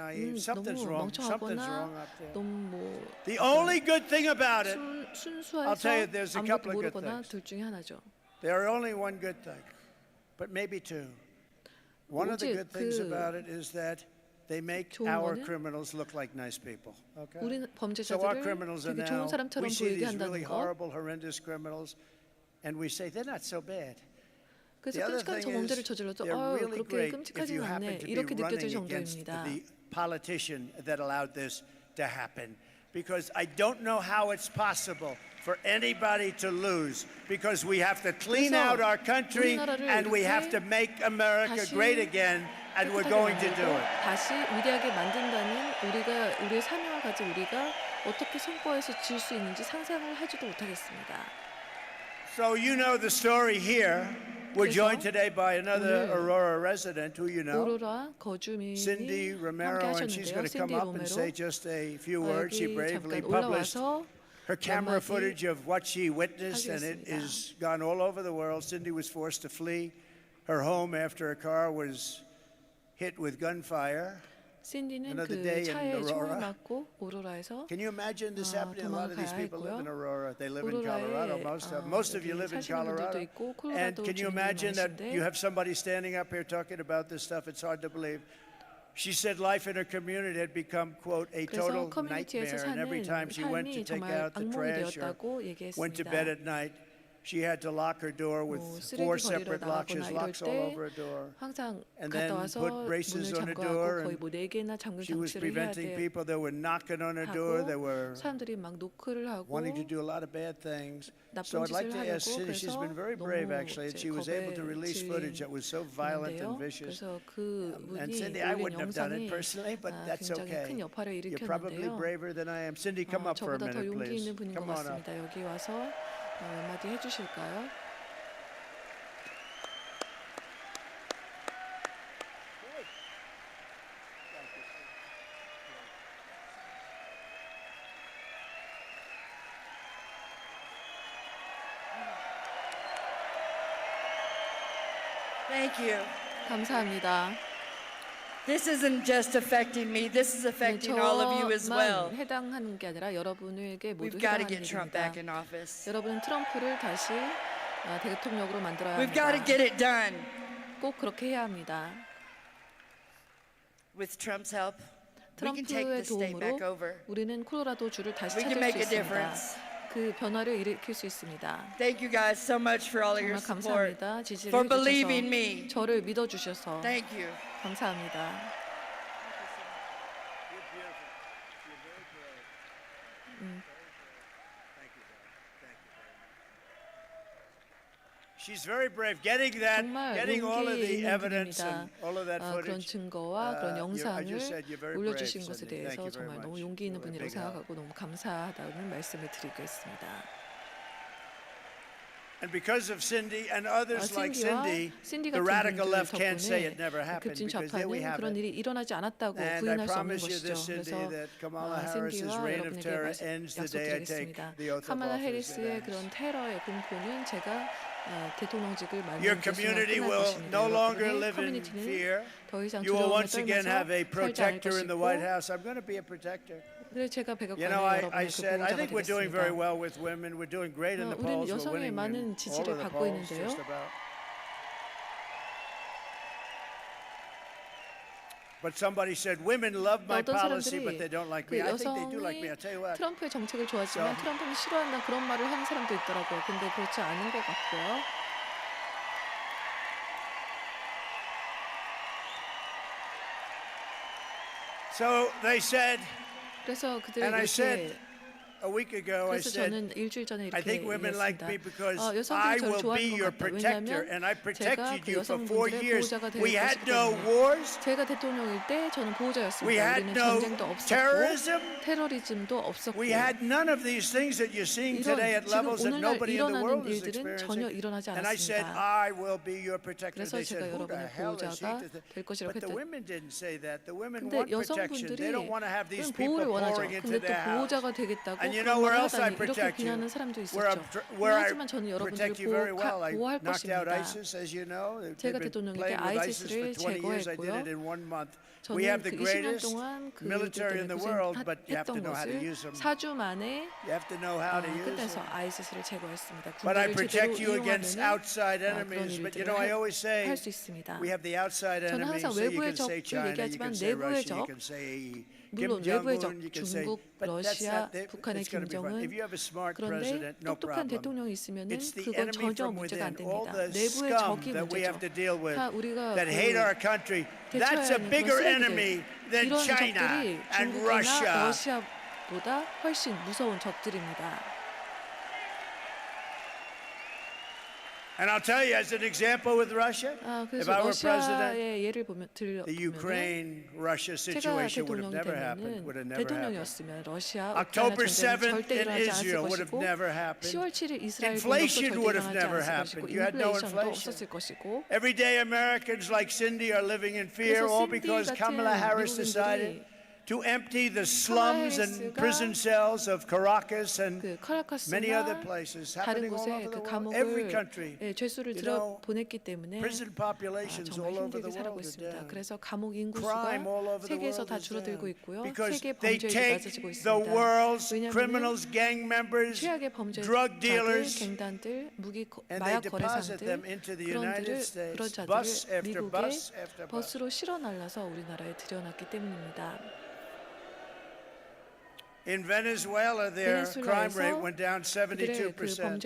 naive. Something's 너무 wrong. Something's 멍청하거나 wrong up there. 너무 The only good thing about it, I'll tell you, 순수해서 there's a 아무것도 couple of good 모르거나 things. 둘 중에 하나죠. There are only one good thing, but maybe two. One of the 오직 good things 그 about it is that they make 좋은 our 거는 criminals look like nice people. Okay? 우리 So our 범죄자들을 criminals are 되게 좋은 now, 사람처럼 we see 보이게 these really 한다는 거. horrible, horrendous criminals, and we say they're not so bad. 그래서 끔찍한 저 범죄를 저질러도 그렇게 끔찍하지는 않네 이렇게 느껴질 정도입니다. Politician that allowed this to happen, because I don't know how it's possible for anybody to lose, because we have to clean out our country and we have to make America great again, and we're going to do it. 다시 위대하게 만든다는 우리의 사명을 가진 우리가 어떻게 선거에서 질 수 있는지 상상을 하지도 못하겠습니다. So you know the story here. We're joined today by another Aurora resident who you know, Cindy Romero, and she's going to come up and say just a few words. She bravely published her camera footage of what she witnessed, and it is gone all over the world. Cindy was forced to flee her home after her car was hit with gunfire. 신디는 그 차에 총을 맞고 오로라에서 Can you imagine this happening? A lot of these people live in Aurora. They live in Colorado. Most of you live in Colorado. And can you imagine that you have somebody standing up here talking about this stuff? It's hard to believe. She said life in her community had become, quote, a total nightmare. And every time she went to take out the trash or went to bed at night, she had to lock her door with 4 separate locks all over her door, and then put braces on her door. And she was preventing people that were knocking on her door. They were wanting to do a lot of bad things. So I'd like to ask Cindy. She's been very brave, actually, and she was able to release footage that was so violent and vicious. And Cindy, I wouldn't have done it personally, but that's okay. You're probably braver than I am. Cindy, come up for a minute, please. Come on up. 몇 마디 해주실까요? Thank you. 감사합니다. This isn't just affecting me. This is affecting all of you as well. 해당하는 게 아니라 여러분에게 모두 We've got to 해당하는 get Trump 일입니다. back in office. 여러분은 트럼프를 다시 대통령으로 만들어야 We've got to 합니다. get it done. 꼭 그렇게 해야 합니다. With Trump's help, we can take 트럼프의 the state back 도움으로 over. 우리는 콜로라도 주를 다시 We can 찾을 수 make a 있습니다. difference. 그 변화를 일으킬 수 있습니다. Thank you guys so much for all of your 정말 support, 감사합니다. 지지를 for believing 해주셔서 me. 저를 믿어주셔서 Thank you. 감사합니다. She's very brave. Getting that, getting all of the evidence and all of that 그런 footage. 증거와 그런 영상을 I just said you're very 올려주신 brave, 것에 Cindy. Thank 대해서 you very 정말 너무 much. 용기 있는 You're a 분이라고 big help. 생각하고 너무 감사하다는 말씀을 드리겠습니다. And because of Cindy and others like Cindy, 신디 the 같은 radical 분들 left can't say it never 덕분에 happened, 급진 because there we 좌파는 have 그런 it. 일이 일어나지 않았다고 And I 부인할 수 없는 promise you 것이죠. this, Cindy, 그래서 that Kamala Harris's 신디와 reign of 여러분에게 terror ends the day I take 약속드리겠습니다. the oath of 카말라 office. 해리스의 그런 테러의 공포는 제가 대통령직을 Your 맡는 community 순간 끝날 will 것입니다. no longer 여러분의 live in 커뮤니티는 fear. 더 이상 You will 두려움에 once again 떨면서 have a 살지 않을 protector in the White 것이고 House. I'm going to be a protector. 그래서 제가 백악관에 You know, I 여러분의 그 said I 보호자가 think we're doing very 되겠습니다. well with women. We're doing great in the 우리는 polls. We're 여성의 winning 많은 in all 지지를 of the 받고 polls, 있는데요. just about. But somebody said women love my 어떤 policy, but 사람들이 they don't like 그 me. I think they do like me. I 여성이 tell you what. 트럼프의 정책을 좋아하지만 트럼프는 싫어한다 그런 말을 하는 사람도 있더라고요. 근데 그렇지 않은 것 같고요. So they said, 그래서 그들이 and I 이렇게 said a week ago, I 그래서 said, 저는 일주일 전에 I 이렇게 think women like 얘기했습니다. me because I 여성들이 저를 will be 좋아하는 your 것 같다. protector, 왜냐하면 and I 제가 protected 그 you for 4 여성분들의 years. 보호자가 될 We had 것이기 no 때문에 wars. 제가 대통령일 때 저는 We 보호자였습니다. had 우리는 no 전쟁도 없었고 terrorism. 테러리즘도 없었고 We had none of these things that you're seeing today at 지금 levels that 오늘날 nobody in the world 일어나는 is 일들은 전혀 experiencing. 일어나지 And I said, 않았습니다. I will be your protector. 그래서 They 제가 said, who the 여러분의 hell is he? 보호자가 될 것이라고 But the 했더니 women didn't say that. The women 근데 want protection. They 여성분들이 don't want to have these 보호를 people 원하죠. pouring into 근데 또 their house. 보호자가 되겠다고 And you 그런 know where 말을 else I 하다니 이렇게 protect you? 비난하는 사람도 Where 있었죠. I 하지만 저는 여러분들을 protect you very well. I 보호할 knocked out 것입니다. ISIS, as you know. They've 제가 been 대통령일 때 playing with ISIS for 아이시스를 20 years. I did 제거했고요. it in 1 month. We have 저는 the 그 20년 greatest 동안 그 military in the world, but you have to 했던 know how to 것을 use them. 4주 만에 You have to know how to use 끝내서 them. 아이시스를 제거했습니다. But I 군대를 제대로 protect you against 이용하면 outside 그런 enemies. But you 일들을 know, I always say 할 수 있습니다. we have the outside 저는 enemies. 항상 So you 외부의 can say 적을 China, you 얘기하지만 can say 내부의 Russia, you 적, can say 물론 Kim 외부의 적, Jong-un, you can say. 중국, But that's 러시아, not. 북한의 북한의 it's going to be fun. 김정은. If you have a smart 그런데 president, no 똑똑한 problem. 대통령이 있으면은 It's the 그건 enemy 전혀 from 문제가 안 within, all 됩니다. the 내부의 scum 적이 that we have to 문제죠. deal with, 다 우리가 that hate our country. That's a 대처해야 하는 bigger 그런 enemy 쓰레기들. than 이런 China 적들이 and 중국이나 Russia. 러시아보다 훨씬 무서운 적들입니다. And I'll tell you, as an example with Russia, if 그래서 I were president, 러시아의 예를 보면 the Ukraine-Russia 제가 situation would have 대통령이 never happened. 되면은 Would have never happened. 대통령이었으면 러시아 October 우크라이나 전쟁은 7th 절대 in 일어나지 않았을 Israel would have 것이고 never happened. 10월 7일 이스라엘 Inflation 공격도 would 절대 have 일어나지 never 않았을 happened. 것이고 You had no 인플레이션도 inflation. 없었을 것이고 Everyday Americans like Cindy are living in fear, 그래서 all 신디 because 같은 Kamala Harris decided 미국인들이 to empty the slums and prison cells of Caracas and many other places 다른 happening all 곳에 over the 그 world. Every 감옥을 country. 죄수를 You 들어 know, 보냈기 때문에 prison populations all 정말 over 힘들게 the 살고 world are 있습니다. down. 그래서 감옥 인구수가 Crime all over the 세계에서 world 다 is 줄어들고 down. 있고요. Because 세계 they 범죄율이 take 낮아지고 the 있습니다. world's 왜냐하면 criminals, gang members, 최악의 drug 범죄자들, dealers, 갱단들, and they 마약 deposit them 거래상들 into the United 그런 States, 자들을 bus after 미국에 bus after bus. 버스로 실어 날라서 우리나라에 들여놨기 때문입니다. In Venezuela, their crime rate went down 72%.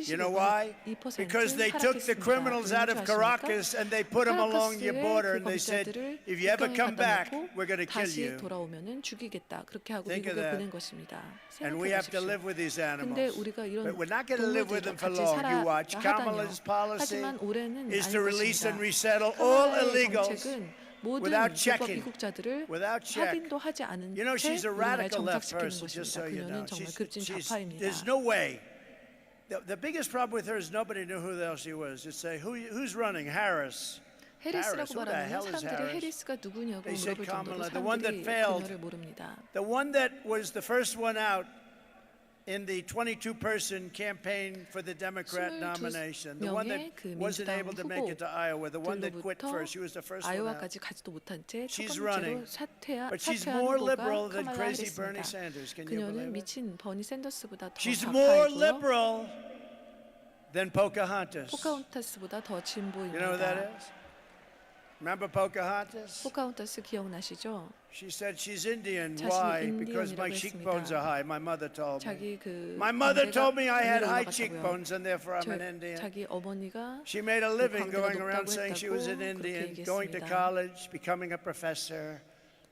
You know why? Because they took the criminals out of Caracas and they put them along your border and they said, if you ever come back, we're going to kill you. 돌아오면은 죽이겠다. 그렇게 하고 Think of 미국에 that. 보낸 것입니다. And we have to live with these 근데 animals. 우리가 이런 But we're not going to live with them for 동물들과 long. 같이 You watch. Kamala's policy 하지만 올해는 is 아닐 to release 것입니다. and resettle all 카말라의 illegals 정책은 모든 without 불법 checking. 입국자들을 Without check. 확인도 하지 않은 You know, 채 she's a 우리나라에 radical left 정착시키는 person, just 것입니다. so you know. 그녀는 정말 급진 좌파입니다. There's no way. The biggest problem with her is nobody knew who the hell she was. You'd say, who's running? Harris. 해리스라고 Who the 말하면 hell is 사람들이 Harris? 해리스가 누구냐고 They said 물어볼 정도로 Kamala, the one that 사람들이 failed. 그녀를 모릅니다. The one that was the first one out in the 22-person campaign for the Democrat nomination, the one that wasn't able to make it to Iowa, the one that quit first, she was the first one out. 아이오와까지 가지도 못한 채 첫 She's 번째로 running, 사퇴한 but she's more 후보가 liberal than 카말라 crazy Bernie 해리스입니다. Sanders. Can you 그녀는 believe it? 미친 버니 샌더스보다 더 She's more 좌파이고요. liberal than Pocahontas. 포카혼타스보다 더 진보입니다. You know who that is? Remember Pocahontas? 포카혼타스 기억나시죠? She said she's Indian. 자신이 Why? Because 인디언이라고 my cheekbones are high. My mother told me. 자기 그 My mother told me I had 위로 high 올라갔다고요. cheekbones and therefore I'm an Indian. 자기 어머니가 She made a living 광대가 going around 높다고 saying she was an 했다고 Indian, 그렇게 going to 얘기했습니다. college, becoming a professor.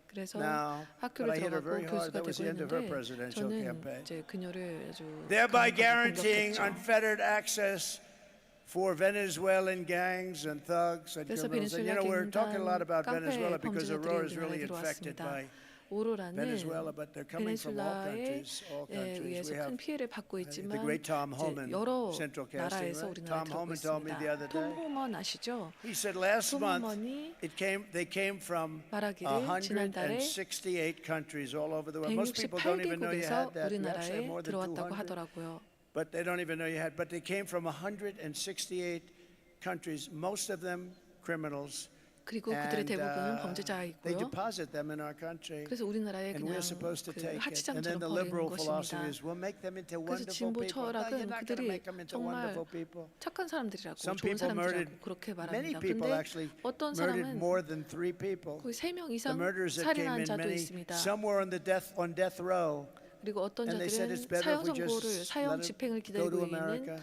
그래서 Now, but 학교를 I hit her 들어가고 very hard. 교수가 That was 되고 the end of her 했는데 presidential 저는 campaign. 이제 그녀를 아주 Thereby 강하게 guaranteeing 공격했죠. unfettered access for Venezuelan gangs and thugs and 그래서 criminals. And you 베네수엘라 know, we're talking a lot 갱단 about 깡패 Venezuela because Aurora is 범죄자들이 really 우리나라에 infected 들어왔습니다. by 오로라는 Venezuela, but they're coming from all countries. All countries. 의해서 We have 큰 피해를 받고 the 있지만 great Tom 이제 Homan, 여러 Central Casting, 나라에서 right? 우리나라에 Tom 들어오고 Homan told me the 있습니다. other 톰 day. 호먼 아시죠? He said last 톰 month 호먼이 they came from 말하기를 지난달에 168 countries all over the world. Most people don't even know you 168개국에서 had that. You actually 우리나라에 have more than 들어왔다고 200. 하더라고요. But they don't even know you had. But they came from 168 countries, most of them criminals. 그리고 그들의 대부분은 범죄자이고요. They deposit them in our country. 그래서 우리나라에 And 그냥 we're supposed to 그 take it. And 하치장처럼 then the 버리는 liberal 것입니다. philosophy is we'll make them into 그래서 wonderful 진보 people. No, you're 철학은 not going to 그들이 make them into 정말 wonderful people. 착한 사람들이라고 Some 좋은 people murdered, 사람들이라고 그렇게 many 말합니다. people 근데 actually 어떤 murdered 사람은 more than 3 people. 거의 3명 The 이상 murders that came 살인한 in, 자도 many, 있습니다. some were on death row. 그리고 어떤 And they said it's 자들은 better if 사형 we 선고를 just 사형 let it 집행을 go 기다리고 to 있는 America.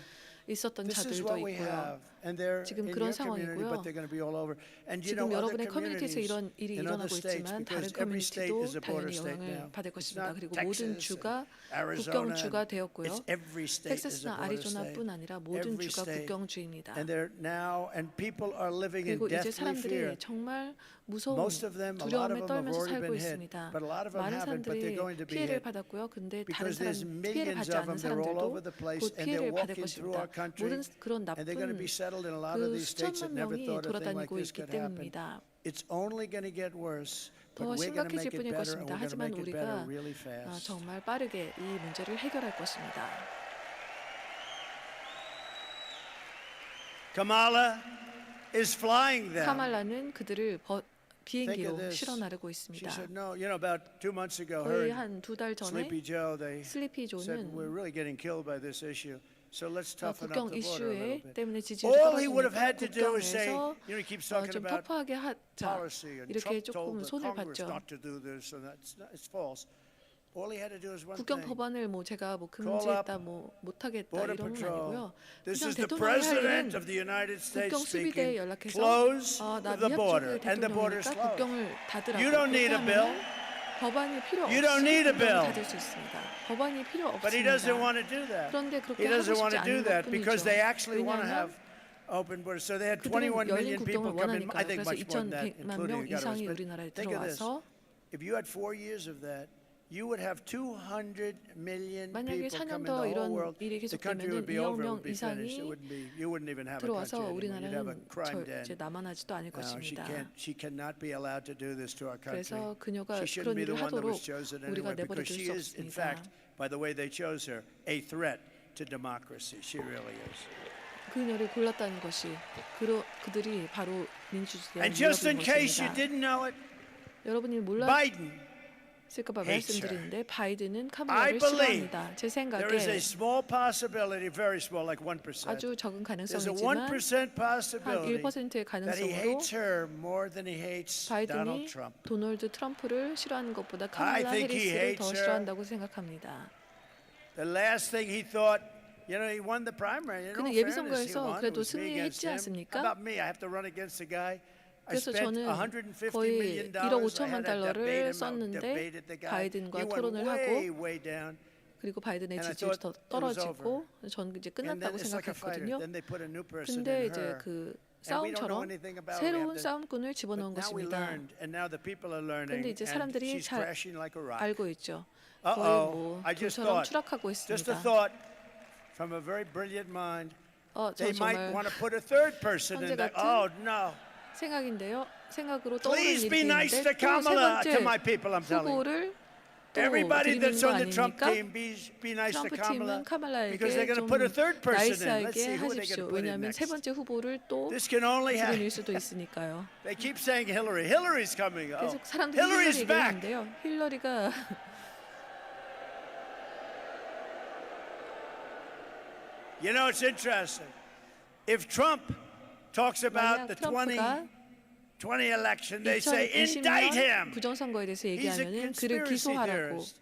있었던 This is 자들도 what we 있고요. have, and they're 지금 in 그런 your community, 상황이고요. but they're going to be all over. And you know, 지금 other 여러분의 커뮤니티에서 communities 이런 일이 in other 일어나고 states, 있지만 다른 because every state 커뮤니티도 is a border 당연히 state 영향을 now. 받을 It's 것입니다. not 그리고 모든 Texas, 주가 Arizona, 국경주가 되었고요. it's every state is a 텍사스나 border state. 아리조나뿐 아니라 모든 Every 주가 state. 국경주입니다. And they're now, and people are living in 그리고 이제 deathly fear. 사람들이 정말 무서운 Most of them, a lot of 두려움에 them have 떨면서 already 살고 been hit, 있습니다. but a lot of them 많은 haven't, but they're 사람들이 going to be 피해를 hit. 받았고요. 근데 다른 Because there's 사람 피해를 millions 받지 of 않은 them, they're all 사람들도 over the place, 곧 and they're 피해를 받을 walking through 것입니다. our country, 모든 그런 and they're going to be 나쁜 settled in a lot of 그 these states that 수천만 never 명이 thought a thing like 돌아다니고 this 있기 could happen. 때문입니다. It's only going to get worse, but 더 we're going to make 심각해질 it 뿐일 better, and 것입니다. we're going to 하지만 make it better 우리가 really fast. 정말 빠르게 이 문제를 해결할 것입니다. Kamala is flying them. 카말라는 그들을 Think of 비행기로 this. 실어 나르고 She 있습니다. said, no, you know, about 2 months ago, 거의 her 한 2달 전에 Sleepy Joe, they 슬리피 said, 조는 we're really getting killed by this issue. So let's toughen up 국경 the border a little 이슈에 bit. 때문에 지지율이 All he would have 떨어지니까 had to do is say, 국경에서 you know, he keeps talking 좀 about 터프하게 하자 policy, and 이렇게 Trump told 조금 the 손을 Congress 봤죠. not to do this, and it's false. 국경 법안을 뭐 제가 뭐 금지했다, 뭐 못하겠다 이런 건 아니고요. 그냥 대통령이 할 일은 국경 수비대에 연락해서 나 미합 쪽의 대통령이니까 국경을 닫으라고 그렇게 하면 법안이 필요 없이 국경을 닫을 수 있습니다. 법안이 필요 없습니다. 그런데 그렇게 하고 싶지 않은 것뿐이죠. 왜냐하면 그들은 열린 국경을 원하니까요. 그래서 2,100만 명 이상이 우리나라에 들어와서 만약에 4년 더 이런 일이 계속되면 2억 명 이상이 들어와서 우리나라는 이제 남아나지도 않을 것입니다. 그래서 그녀가 그런 일을 하도록 우리가 내버려 둘 수 없습니다. 그녀를 골랐다는 것이 그들이 바로 민주주의에 위협인 것입니다. 여러분이 몰랐을까 봐 말씀드리는데 바이든은 카말라를 싫어합니다. 제 생각에 아주 적은 가능성이지만 한 1%의 가능성으로 바이든이 도널드 트럼프를 싫어하는 것보다 카말라 해리스를 더 싫어한다고 생각합니다. 그는 예비선거에서 그래도 승리했지 않습니까? 그래서 저는 거의 1억 5천만 달러를 썼는데 바이든과 토론을 하고 그리고 바이든의 지지율이 더 떨어지고 저는 이제 끝났다고 생각했거든요. 근데 이제 그 싸움처럼 새로운 싸움꾼을 집어넣은 것입니다. 그런데 이제 사람들이 잘 알고 있죠. 거의 뭐 돌처럼 추락하고 있습니다. 저 정말 황제 같은 생각인데요. 생각으로 떠오르는 일이 있는데 또 세 번째 후보를 또 드리는 거 아닙니까? 트럼프 팀은 카말라에게 좀 나이스하게 하십시오. 왜냐하면 세 번째 후보를 또 드릴 수도 있으니까요. 계속 사람들이 힐러리 얘기하는데요. 힐러리가 You know, it's interesting. If Trump talks about the 2020 election, they say indict him. 부정선거에 대해서 He's a 얘기하면은 그를 conspiracy 기소하라고 theorist.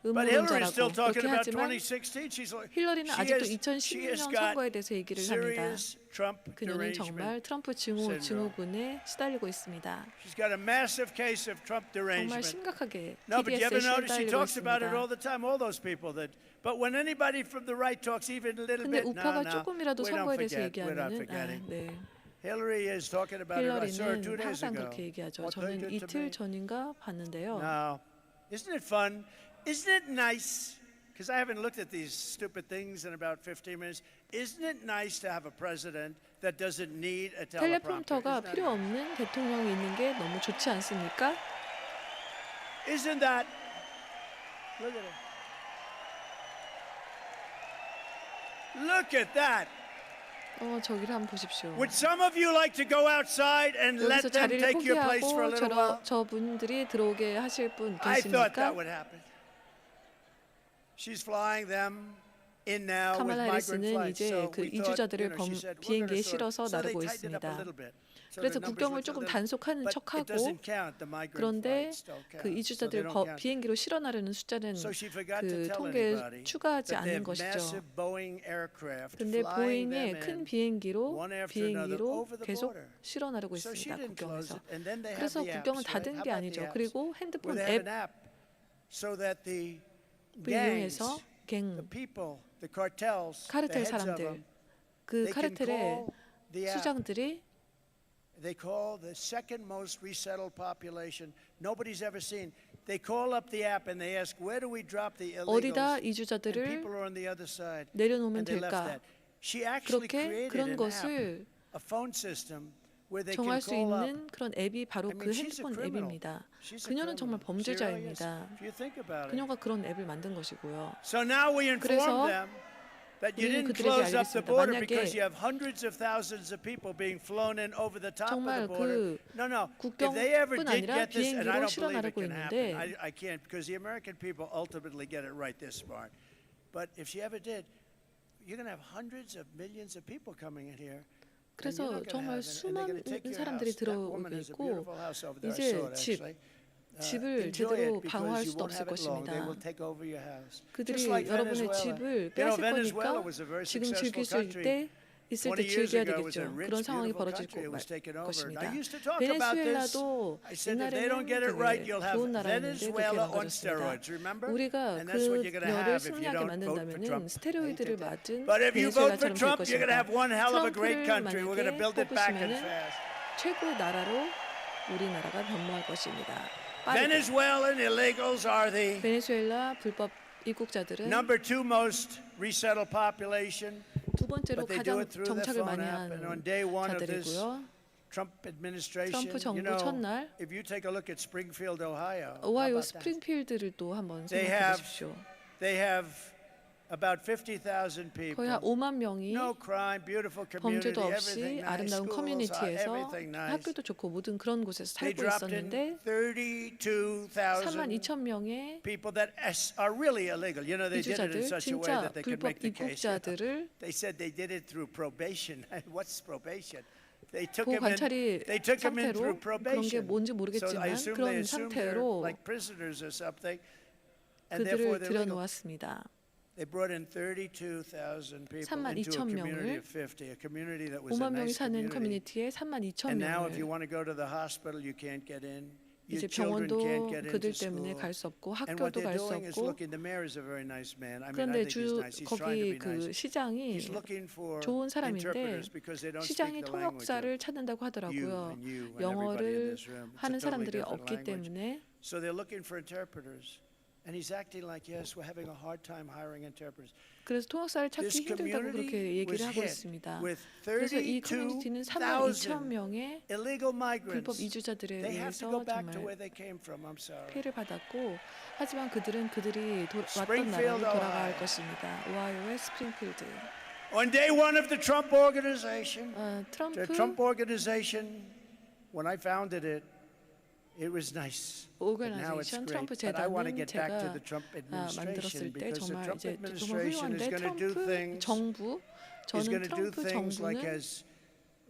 But Hillary's still 음모론자라고 talking 그렇게 about 하지만 2016. 힐러리는 아직도 She 2016년 has got 선거에 대해서 얘기를 합니다. serious Trump 그녀는 정말 derangement 트럼프 syndrome. 증후군에 시달리고 있습니다. She's got a massive case of Trump 정말 derangement. 심각하게 No, but you ever TDS에 notice she 시달리고 talks about it all 있습니다. the time, all those people that. But when anybody from the right talks even a little 근데 bit, 우파가 no, 조금이라도 we don't 선거에 대해서 forget, we're not 얘기하면은 forgetting. 네. Hillary is talking about it. I saw her 2 힐러리는 days 항상 ago. 그렇게 얘기하죠. What they 저는 did to 이틀 me. 전인가 봤는데요. No, isn't it fun? Isn't it nice? Because I haven't looked at these stupid things in about 15 minutes. Isn't it nice to have a president that doesn't need a teleprompter? 텔레프롬터가 필요 없는 대통령이 있는 게 너무 좋지 않습니까? Isn't that? Look at it. Look at that. 저기를 한번 보십시오. Would some of you like to go outside and let 여기서 them 자리를 take your place for a little while? 포기하고 저분들이 들어오게 하실 분 I thought that 계십니까? would happen. She's flying them in now with 카말라 migrant 해리스는 flights. 이제 So 그 we thought, 이주자들을 she said, we're 비행기에 going to 실어서 so they 나르고 tightened it up a 있습니다. little bit. So 그래서 the numbers 국경을 looked a 조금 little, 단속하는 but it 척하고 doesn't count. The migrant 그런데 flights don't count. 그 So they 이주자들 don't count. 비행기로 실어 나르는 숫자는 So she forgot to 그 tell 통계에 anybody 추가하지 that they 않은 have 것이죠. massive Boeing aircraft 그런데 flying 보잉의 them 큰 in 비행기로 one after another over the 계속 border. 실어 나르고 So she 있습니다. didn't close 국경에서. it. And then they have 그래서 the 국경을 apps, right? 닫은 How 게 about 아니죠. the apps? 그리고 Where 핸드폰 they have an 앱을 app so that the gangs, 이용해서 갱, the people, the cartels, the 카르텔 heads of 사람들, them, 그 they can 카르텔의 call the app. 수장들이 They call the second most resettled population nobody's ever seen. They call up the app and they ask, where do we drop the 어디다 illegals? And 이주자들을 people are on the other side. 내려놓으면 And they left 될까? that. She actually 그렇게 created 그런 an 것을 app, a phone system where they can 정할 수 call up. 있는 그런 앱이 바로 I mean, 그 she's a 핸드폰 criminal. 앱입니다. She's a 그녀는 정말 criminal. Serious, 범죄자입니다. if you think about it. 그녀가 그런 앱을 만든 것이고요. So now we inform 그래서 them that you 우리는 didn't 그들에게 close up the 알겠습니다. border 만약에 because you have hundreds of thousands of people being flown in over the top of the 정말 border. 그 No, no. If they ever 국경뿐 did 아니라 get this, and I 비행기로 don't 실어 believe it 나르고 can happen. 있는데 I can't because the American people ultimately get it right this smart. But if she ever did, you're going to have hundreds of millions of people coming in here. 그래서 정말 수많은 사람들이 들어오고 있고 이제 집 집을 제대로 방어할 수도 없을 것입니다. 그들이 여러분의 집을 빼앗을 거니까 지금 즐길 수 있을 때 즐겨야 되겠죠. 그런 상황이 벌어질 것입니다. 베네수엘라도 옛날에는 되게 좋은 나라였는데 그렇게 망가졌습니다. 우리가 그녀를 승리하게 만든다면 스테로이드를 맞은 베네수엘라처럼 될 것입니다. 트럼프를 만약에 뽑으시면 최고의 나라로 우리나라가 변모할 것입니다. Venezuelan illegals are the 베네수엘라 불법 입국자들은 number 2 most resettled population. 두 번째로 가장 정착을 많이 한 자들이고요. 트럼프 정부 첫날 오하이오 스프링필드를 또 한번 생각해 보십시오. About 50,000 people. 거의 한 5만 명이 No crime, beautiful 범죄도 community, 없이 everything nice, 아름다운 schools, 커뮤니티에서 everything nice. 학교도 좋고 모든 그런 곳에서 They 살고 dropped in 있었는데 3만 2천 명의 people that are really illegal. You know, they did it in 이주자들, such a way 진짜 that they could 불법 make the case. 입국자들을 They said they did it through probation. What's probation? They took 보호 him 관찰이 They took him in through 상태로 그런 게 probation. 뭔지 So I 모르겠지만 assume they 그런 assumed they're 상태로 like prisoners or something. And therefore 그들을 they're legal. 들여놓았습니다. They brought in 32,000 people 3만 into 2천 a community 명을 of 50, a community that was a 5만 명이 nice 사는 community. 커뮤니티에 3만 2천 And now if you 명을 want to go to the hospital, you can't get in. Your 이제 children 병원도 can't get into 그들 때문에 school. 갈 수 없고 And what 학교도 they're 갈 수 doing is 없고 looking. The mayor is a very nice man. I mean, I 그런데 think he's nice. He's trying to be 거기 그 nice. 시장이 He's looking for 좋은 사람인데 interpreters because they don't 시장이 speak the language 통역사를 of 찾는다고 하더라고요. you and everybody in 영어를 this room. It's a 하는 totally 사람들이 different 없기 language. 때문에 So they're looking for interpreters. And he's acting like, yes, we're having a hard time hiring interpreters. 그래서 통역사를 찾기 This 힘들다고 그렇게 community 얘기를 was 하고 hit 있습니다. with 그래서 이 커뮤니티는 3만 2천 32,000 명의 illegal 불법 migrants. 이주자들에 They have to 의해서 go back to 정말 where they came from. I'm sorry. 피해를 받았고 하지만 그들은 그들이 왔던 Springfield, 나라로 돌아갈 Ohio. 것입니다. 오하이오의 스프링필드. On day one of the Trump organization, 트럼프 the Trump organization, when I founded it, it was nice. But now it's 오거나이제이션 great. 트럼프 But I want to 재단은 get back to 제가 the Trump 만들었을 administration 때 because the 정말 Trump 이제 정말 administration is 훌륭한데 going to do 트럼프 things. 정부 Is 저는 going to do 트럼프 things like 정부는 has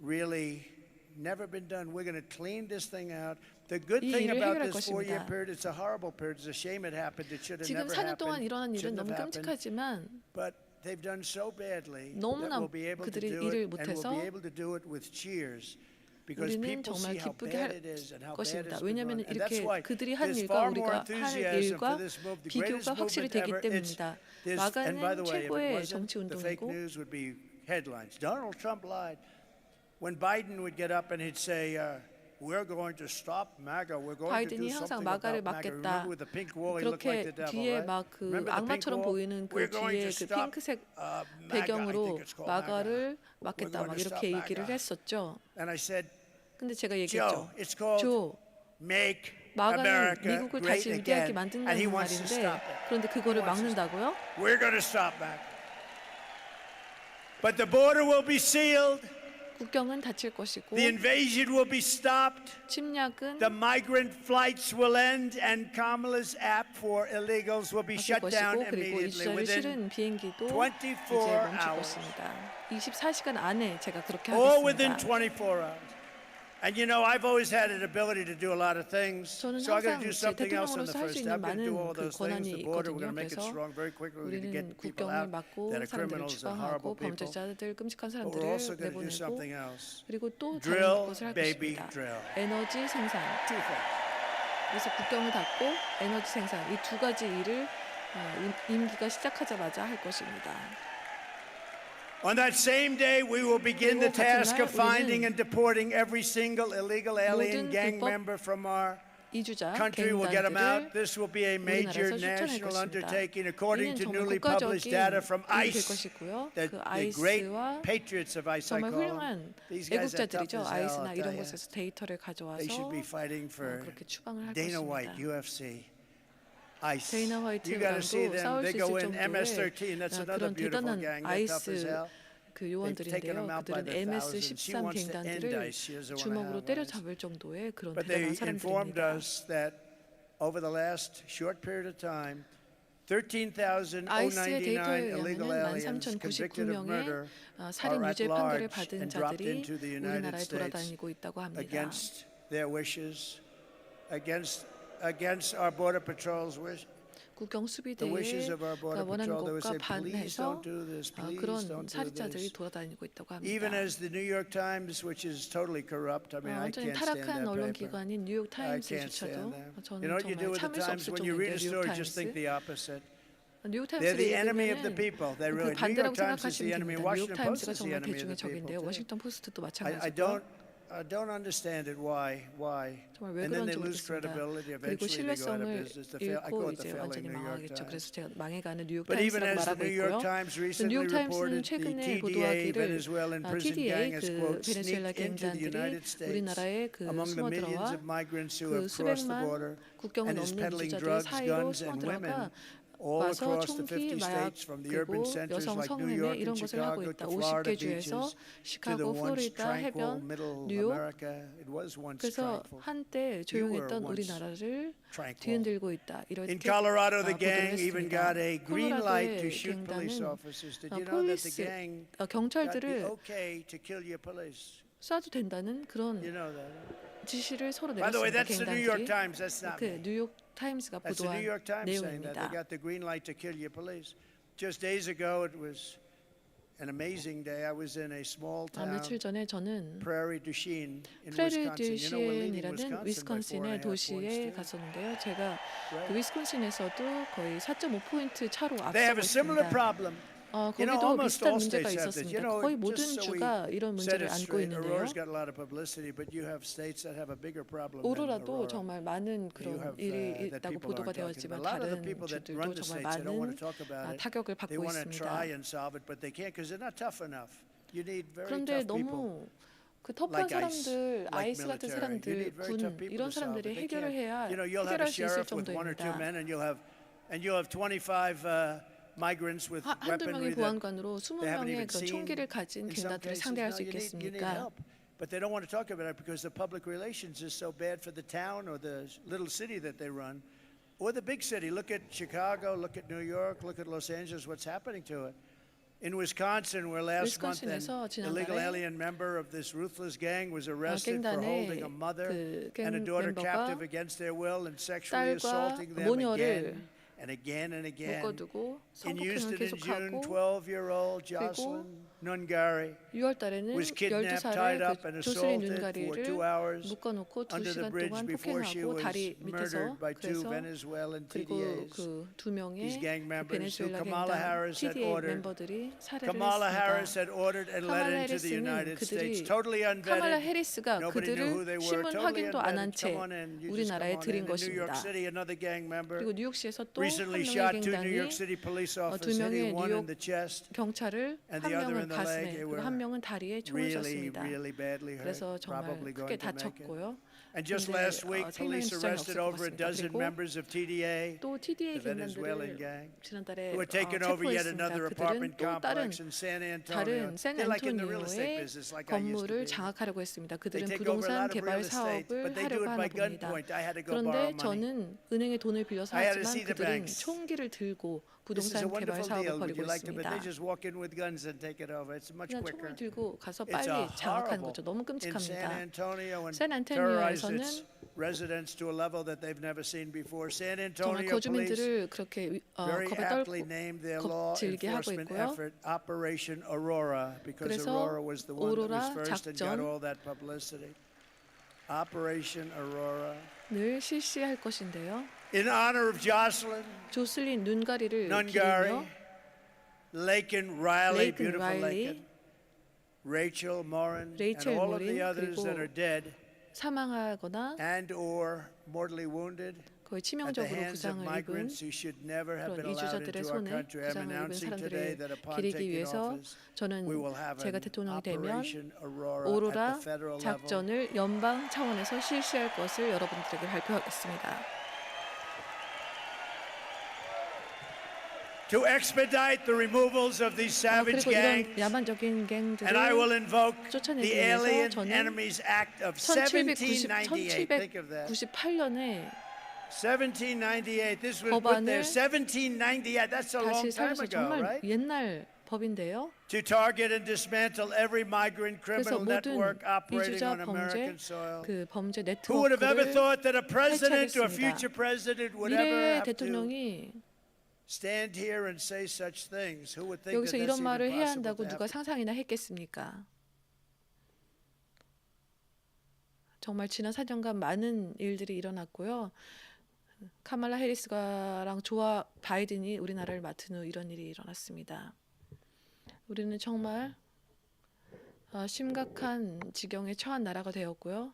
really never been done. We're going to clean this thing out. The good 이 thing 일을 about 해결할 this 4-year 것입니다. period, it's a horrible period. It's a shame it happened. It should have 지금 never 4년 동안 happened. 일어난 일은 Shouldn't 너무 have happened. 끔찍하지만 But they've done so badly that 너무나 we'll be able to 그들이 do 일을 it, and 못해서 we'll be able to do it with cheers. Because 우리는 people 정말 see how 기쁘게 bad 할 it is and how bad 것입니다. it's been 왜냐하면 run. And that's 이렇게 why 그들이 한 there's 일과 far more 우리가 할 enthusiasm 일과 for this move. The greatest 비교가 확실히 movement 되기 ever. 때문입니다. And by the 마가는 way, if it 최고의 wasn't, 정치 the fake 운동이고 news would be headlines. Donald Trump lied. When Biden would get up and he'd say, we're going to stop MAGA. We're going to do 바이든이 항상 something 마가를 about MAGA. 막겠다. Remember with the pink wall, he looked like 그렇게 the devil, 뒤에 right? 막 그 Remember the pink 악마처럼 wall? 보이는 그 We're going 뒤에 to 그 stop 핑크색 MAGA. I think 배경으로 it's called 마가를 MAGA. 막겠다 We're 막 going to 이렇게 stop 얘기를 MAGA. 했었죠. And I said, 근데 제가 Joe, 얘기했죠. it's called 조, Make 마가는 America 미국을 Great 다시 위대하게 Again. And he 만든다는 wants to 말인데 stop it. 그런데 그거를 막는다고요? We're going to stop that. But the border will be sealed. 국경은 닫힐 것이고 The invasion will be stopped. 침략은 The migrant flights will end, and Kamala's app for illegals will be shut down 것이고 그리고 immediately 이주자를 within 실은 비행기도 24 이제 멈출 hours. 것입니다. 24시간 안에 제가 그렇게 All within 하겠습니다. 24 hours. And you know, I've always had an ability to do a lot of things. 저는 So I'm going 항상 to do 제 something else on the 대통령으로서 할 수 first 있는 step. I'm going to do all 많은 그 those things. 권한이 The border, we're going to 있거든요. make it 그래서 strong very quickly. We're going to 우리는 get people 국경을 out 막고 that are 사람들을 criminals and 추방하고 horrible people. 범죄자들, 끔찍한 But 사람들을 we're also going to do something 내보내고 else. 그리고 또 다른 Drill, 것을 할 baby, 것입니다. drill. 에너지 생산. Two things. 그래서 국경을 닫고 에너지 생산 이 두 가지 일을 임기가 시작하자마자 할 것입니다. On that same day, we will begin the task of finding and deporting every single illegal alien gang member from our 이주자 country. We'll get them out. 개인단들을 This will be a major 우리나라에서 추천할 national 것입니다. undertaking according 이는 to 정말 newly published data 국가적인 from 일이 될 ICE. 것이고요. The 그 great 아이스와 patriots of ICE, I 정말 call them. 훌륭한 These guys are tough 애국자들이죠. as hell, 아이스나 I'll tell 이런 you. 곳에서 데이터를 가져와서 They should be fighting for 그렇게 추방을 할 Dana 것입니다. White, UFC. ICE. 데이나 화이트 You got to see 의장도 them. 싸울 They 수 go 있을 in 정도의 MS-13. That's another 그런 beautiful 대단한 gang. They're tough as 아이스 hell. 그 They've taken them 요원들인데요. out by 그들은 the thousands. She MS-13 wants to end 갱단들을 ICE. She doesn't want to 주먹으로 have 때려잡을 정도의 그런 But they 대단한 informed 사람들입니다. us that over the last short period of time, 13,099 아이스의 데이터에 illegal 의하면 aliens convicted of 13,099명의 murder 살인 are at 유죄 판결을 large 받은 and dropped 자들이 into the United 우리나라에 States 돌아다니고 있다고 합니다. against their wishes, against against our border patrol's wish. 국경 수비대에 원하는 것과 반해서 그런 살인자들이 돌아다니고 있다고 합니다. Even as the New York Times, which is totally corrupt, I mean, I 완전히 can't stand 타락한 that 언론 paper. 기관인 뉴욕 I can't stand 타임스조차도 them. 저는 You know what you do with 정말 the 참을 수 Times 없을 when you read a 정도인데 뉴욕 story, just think 타임스. the opposite. 뉴욕 They're 타임스를 the enemy of the 읽으면 people. They 그 really. New 반대라고 York Times is the 생각하시면 enemy. 됩니다. 뉴욕 Washington Post 타임스가 is the 정말 enemy of 대중의 the people. 적인데요. too. 워싱턴 포스트도 I 마찬가지고요. don't understand it. Why? 정말 왜 And then they 그런지 lose 모르겠습니다. credibility. 그리고 Eventually they go out of 신뢰성을 business. I call 잃고 it the 이제 failing 완전히 New York 망하겠죠. Times. 그래서 제가 망해가는 뉴욕 But even 타임스라고 as the 말하고 New York 있고요. Times 뉴욕 recently 타임스는 reported, the 최근에 TDA 보도하기를 Venezuelan prison TDA gang has 그 quote 베네수엘라 sneaked into the 갱단들이 United States 우리나라에 그 among the millions 숨어들어와 of migrants who 그 have crossed the 수백만 border 국경을 and is 넘는 peddling 유주자들 drugs, 사이로 guns, and women. 숨어들어가 All 와서 across the 총기, 50 마약 states, from the urban 그리고 centers 여성 like New 성매매 York 이런 and 것을 하고 Chicago 있다. to Florida 50개 주에서 beaches to the 시카고, once 플로리다, tranquil 해변, middle 뉴욕. America. It was once 그래서 tranquil. 한때 조용했던 우리나라를 뒤흔들고 있다. In 이렇게 Colorado, the 보도를 gang even got 했습니다. a green light to 콜로라도의 shoot police 갱단은 officers. Did you know that the gang got the 경찰들을 okay to kill your police? 쏴도 된다는 그런 You know that. 지시를 서로 By the way, 내렸습니다. that's the New York 갱단들이. Times. That's not 그 me. 뉴욕 타임스가 That's the 보도한 New York Times saying that. They 내용입니다. got the green light to kill your police. Just days ago, it was an amazing day. I was in a small town, 며칠 전에 저는 Prairie du Chien, in 프레리 Wisconsin. You know, we're leading 듀시엔이라는 Wisconsin by 4.5 위스콘신의 도시에 points. 갔었는데요. 제가 그 위스콘신에서도 거의 4.5포인트 차로 They have 앞서고 a similar 있습니다. problem. You know, 거기도 almost 비슷한 all 문제가 states have this. You 있었습니다. know, 거의 모든 just so we 주가 이런 set 문제를 it 안고 straight, 있는데요. Aurora's got a lot of publicity, but you have states that have a bigger problem than 오로라도 Aurora. 정말 많은 You 그런 have 일이 that 있다고 people 보도가 aren't talking 되었지만 about. A lot of the 다른 people that 주들도 run the 정말 states, they don't want to 많은 talk about it. 타격을 They 받고 want to try 있습니다. and solve it, but they can't because they're not tough enough. You need very 그런데 tough people. 너무 그 터프한 Like ICE, 사람들, like 아이스 같은 military. You 사람들, need very 군 tough people 이런 to solve 사람들이 it. They 해결을 can't. 해야 You know, you'll have a 해결할 수 있을 sheriff with 1 or 2 정도입니다. men, and you'll have 25 migrants with 한두 weaponry 명의 that 보안관으로 they haven't 20명의 even 그런 seen. 총기를 가진 In some 갱단들을 cases, 상대할 수 you need 있겠습니까? help. But they don't want to talk about it because the public relations is so bad for the town or the little city that they run, or the big city. Look at Chicago, look at New York, look at Los Angeles, what's happening to it. In Wisconsin, where last month an illegal alien member of this ruthless gang was arrested for holding a mother and a daughter captive against their will and sexually assaulting them again and again and again. In Houston in June, 12-year-old Jocelyn Nungari 6월 달에는 was kidnapped, tied up, and 12살의 조슬린 assaulted for 2 눈가리를 hours 묶어놓고 under the 2시간 bridge 동안 before she 폭행하고 was 다리 밑에서 murdered by 2 그래서 Venezuelan 그리고 TDAs. 그 두 명의 These gang members who 베네수엘라 Kamala 갱단 Harris had TDA ordered. 멤버들이 살해를 Kamala Harris 했습니다. had ordered and led 카말라 into the 해리스는 United States, 그들이 totally 카말라 unvetted. 해리스가 Nobody knew who they 그들을 were. 신분 Totally 확인도 안 한 unvetted. 채 Come on in. You just 우리나라에 come on 들인 in. In New York 것입니다. City, another gang member 그리고 뉴욕시에서 또 한 recently 명의 shot 2 New York 갱단이 City police 두 officers, hitting 명의 one in 뉴욕 the chest 경찰을 and 한 the other in 명은 the leg. 가슴에 They 그리고 were 한 명은 다리에 총을 really, 쐈습니다. really badly hurt, 그래서 정말 probably 크게 going to make it. 다쳤고요. And just 근데 last week, 생명의 police 지장이 arrested 없을 것 over a 같습니다. dozen 그리고 members of TDA, 또 TDA the Venezuelan 갱단들을 gang, 지난달에 who had taken over yet 체포했습니다. another 그들은 apartment 또 다른 complex in San Antonio. 샌 They're like in the real estate 안토니오의 business, like I used to 건물을 be. 장악하려고 했습니다. They 그들은 take over a 부동산 lot of 개발 real estate, 사업을 but they do 하려고 it 하나 by 봅니다. gunpoint. I had to go borrow 그런데 money. 저는 은행에 돈을 빌려서 I had to 하지만 see the 그들은 banks. 총기를 들고 This is a 부동산 개발 wonderful 사업을 deal. Would 벌이고 you like to? But they 있습니다. just walk in with guns and take it over. It's much 그냥 quicker. 총을 들고 가서 It's 빨리 a 장악하는 horrible. 거죠. 너무 In San 끔찍합니다. Antonio and 샌 terrorized 안토니오에서는 its residents to a level that they've never seen before. San 정말 Antonio police 거주민들을 그렇게 very 겁에 aptly named their law 겁질게 하고 enforcement 있고요. effort Operation Aurora because 그래서 Aurora was the one that was 오로라 first and got 작전 all that publicity. Operation Aurora. 를 실시할 것인데요. In honor of Jocelyn 조슬린 눈가리를 Nungari, 기리며 Laken Riley, 레이튼 beautiful 라일리, Laken, Rachel Morin, and 레이첼 all of the 모린, others that are 그리고 dead 사망하거나 and or mortally wounded 거의 at the 치명적으로 hands of 부상을 입은 migrants who should never have 그런 been allowed 이주자들의 into our 손에 country. I'm 부상을 입은 announcing today 사람들을 that upon 기리기 taking 위해서 office, 저는 we will have 제가 an 대통령이 되면 Operation Aurora at 오로라 the federal level. 작전을 연방 차원에서 실시할 것을 여러분들에게 발표하겠습니다. To expedite the removals of these savage 그리고 gangs, 이런 야만적인 and I will 갱들을 invoke 쫓아내기 the 위해서 Alien 저는 Enemies Act of 1798. Think of that. 1798년에 1798. This was put there. 법안을 1798. That's a long 다시 time 살려서 ago, 정말 right? 옛날 법인데요. To target and dismantle every migrant 그래서 criminal 모든 network operating 미주자 on American 범죄 soil. 그 범죄 Who would have ever 네트워크를 thought that a president or 해체하겠습니다. future president would ever 미래의 have to 대통령이 stand here and say such things? Who would think 여기서 that that's 이런 even 말을 해야 possible 한다고 to 누가 happen? 상상이나 했겠습니까? 정말 지난 4년간 많은 일들이 일어났고요. 카말라 해리스랑 조아 바이든이 우리나라를 맡은 후 이런 일이 일어났습니다. 우리는 정말 심각한 지경에 처한 나라가 되었고요.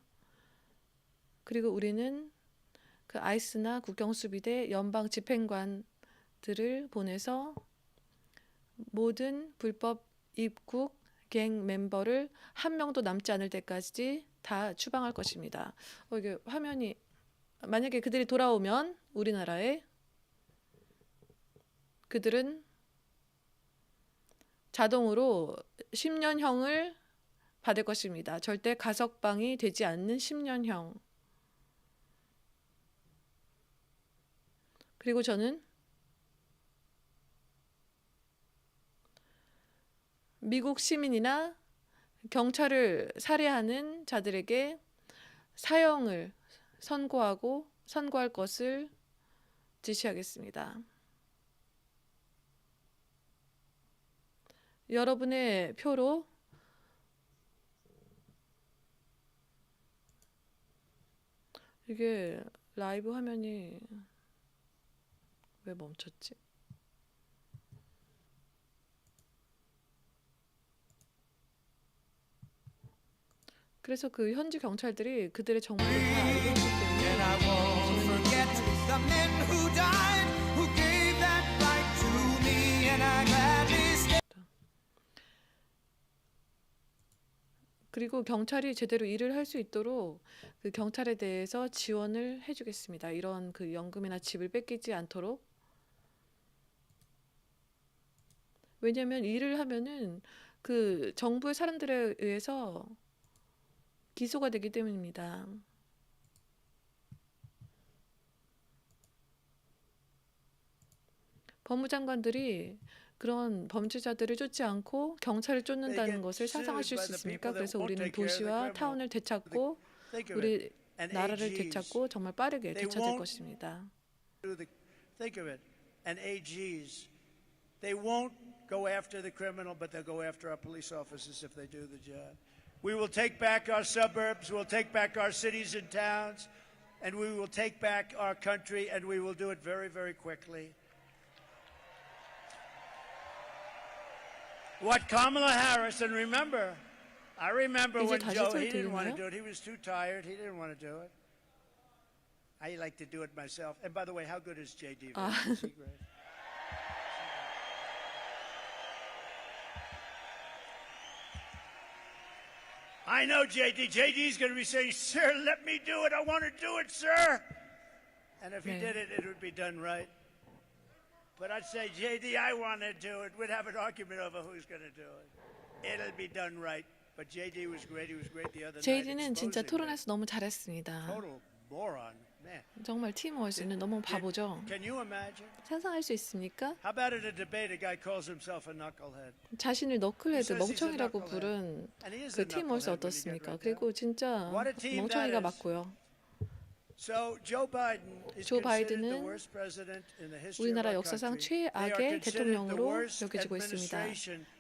그리고 우리는 그 아이스나 국경수비대 연방 집행관들을 보내서 모든 불법 입국 갱 멤버를 한 명도 남지 않을 때까지 다 추방할 것입니다. 이게 화면이 만약에 그들이 돌아오면 우리나라에 그들은 자동으로 10년형을 받을 것입니다. 절대 가석방이 되지 않는 10년형. 그리고 저는 미국 시민이나 경찰을 살해하는 자들에게 사형을 선고할 것을 지시하겠습니다. 여러분의 표로 이게 라이브 화면이 왜 멈췄지? 그래서 그 현지 경찰들이 그들의 정보를 다 알고 있기 때문에 그리고 경찰이 제대로 일을 할 수 있도록 그 경찰에 대해서 지원을 해주겠습니다. 이런 그 연금이나 집을 뺏기지 않도록. 왜냐하면 일을 하면은 그 정부의 사람들에 의해서 기소가 되기 때문입니다. 법무장관들이 그런 범죄자들을 쫓지 않고 경찰을 쫓는다는 것을 상상하실 수 있습니까? 그래서 우리는 도시와 타운을 되찾고 우리 나라를 되찾고 정말 빠르게 되찾을 것입니다. Think of it. And AGs, they won't go after the criminal, but they'll go after our police officers if they do the job. We will take back our suburbs, we'll take back our cities and towns, and we will take back our country, and we will do it very, very quickly. What Kamala Harris, and remember, I remember when Joe, he didn't want to do it. He was too tired. He didn't want to do it. I like to do it myself. And by the way, how good is JD? Is he great? I know JD. JD's going to be saying, "Sir, let me do it. I want to do it, sir." And if he did it, it would be done right. But I'd say, JD, I want to do it. We'd have an argument over who's going to do it. It'll be done right. But JD was great. He was great the other night. JD는 진짜 토론에서 너무 잘했습니다. Total moron, man. 정말 팀 워시는 너무 바보죠. Can you imagine? 상상할 수 있습니까? How about at a debate, a guy calls himself a knucklehead? 자신을 너클헤드 멍청이라고 부른 그 팀 워시 어떻습니까? 그리고 진짜 멍청이가 맞고요. 조 바이든은 우리나라 역사상 최악의 대통령으로 여겨지고 있습니다.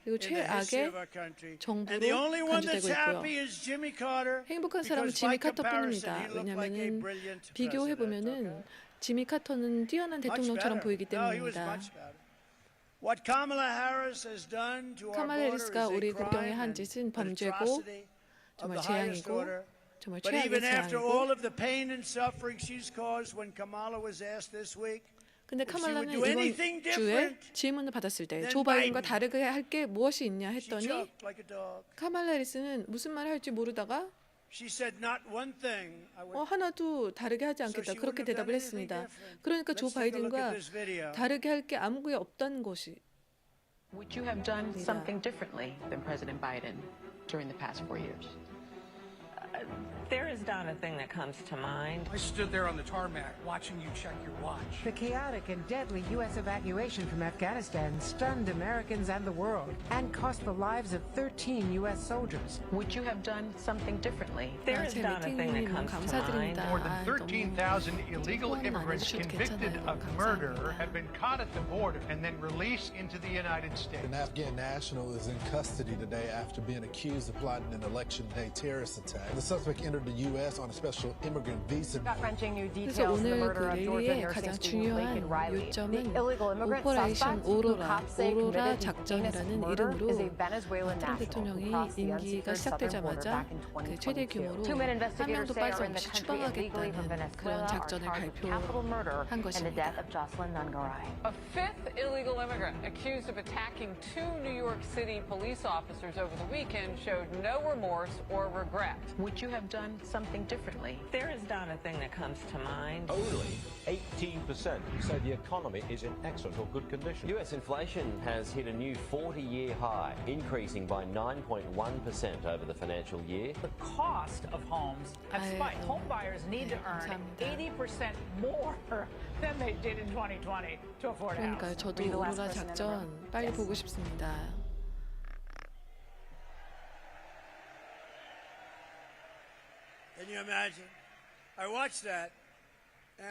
그리고 최악의 정부로 간주되고 있고요. 행복한 사람은 지미 카터뿐입니다. 왜냐하면 비교해보면 지미 카터는 뛰어난 대통령처럼 보이기 때문입니다. 카말라 해리스가 우리 국경에 한 짓은 범죄고 정말 재앙이고 정말 최악의 재앙이고 근데 카말라는 이번 주에 질문을 받았을 때 조 바이든과 다르게 할 게 무엇이 있냐 했더니 카말라 해리스는 무슨 말을 할지 모르다가 하나도 다르게 하지 않겠다 그렇게 대답을 했습니다. 그러니까 조 바이든과 다르게 할 게 아무것도 없다는 것이 Would you have done something differently than President Biden during the past 4 years? There is not a thing that comes to mind. I stood there on the tarmac watching you check your watch. The chaotic and deadly U.S. evacuation from Afghanistan stunned Americans and the world and cost the lives of 13 U.S. soldiers. Would you have done something differently? There is not a thing that comes to mind. More than 13,000 illegal immigrants convicted of murder have been caught at the border and then released into the United States. An Afghan national is in custody today after being accused of plotting an election day terrorist attack. The suspect entered the U.S. on a special immigrant visa. 그래서 오늘 그 랠리의 가장 중요한 요점은 오퍼레이션 오로라, 오로라 작전이라는 이름으로 트럼프 대통령이 임기가 시작되자마자 그 최대 규모로 한 명도 빠짐없이 추방하겠다는 그런 작전을 발표한 것입니다. A fifth illegal immigrant accused of attacking two New York City police officers over the weekend showed no remorse or regret. Would you have done something differently? There is not a thing that comes to mind. Only 18% say the economy is in excellent or good condition. US inflation has hit a new 40-year high, increasing by 9.1% over the financial year. The cost of homes have spiked. Home buyers need to earn 80% more than they did in 2020 to afford a house. 그러니까요, 저도 오로라 작전 빨리 보고 싶습니다. Can you imagine? I watched that.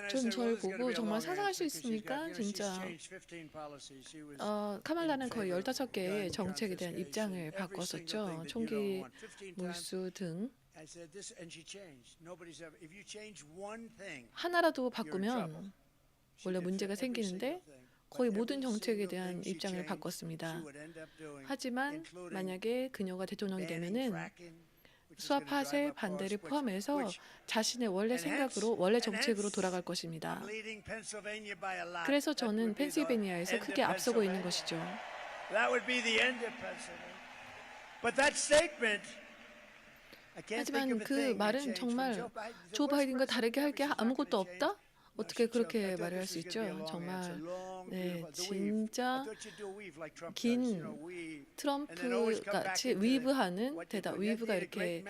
좀 저를 보고 정말 상상할 수 있습니까? 진짜 카말라는 거의 15개의 정책에 대한 입장을 바꿨었죠. 총기 몰수 등 하나라도 바꾸면 원래 문제가 생기는데 거의 모든 정책에 대한 입장을 바꿨습니다. 하지만 만약에 그녀가 대통령이 되면은 수압 하세 반대를 포함해서 자신의 원래 생각으로 원래 정책으로 돌아갈 것입니다. 그래서 저는 펜실베니아에서 크게 앞서고 있는 것이죠. 하지만 그 말은 정말 조 바이든과 다르게 할 게 아무것도 없다? 어떻게 그렇게 말을 할 수 있죠? 정말 네, 진짜 긴 트럼프 같이 위브하는 대답, 위브가 이렇게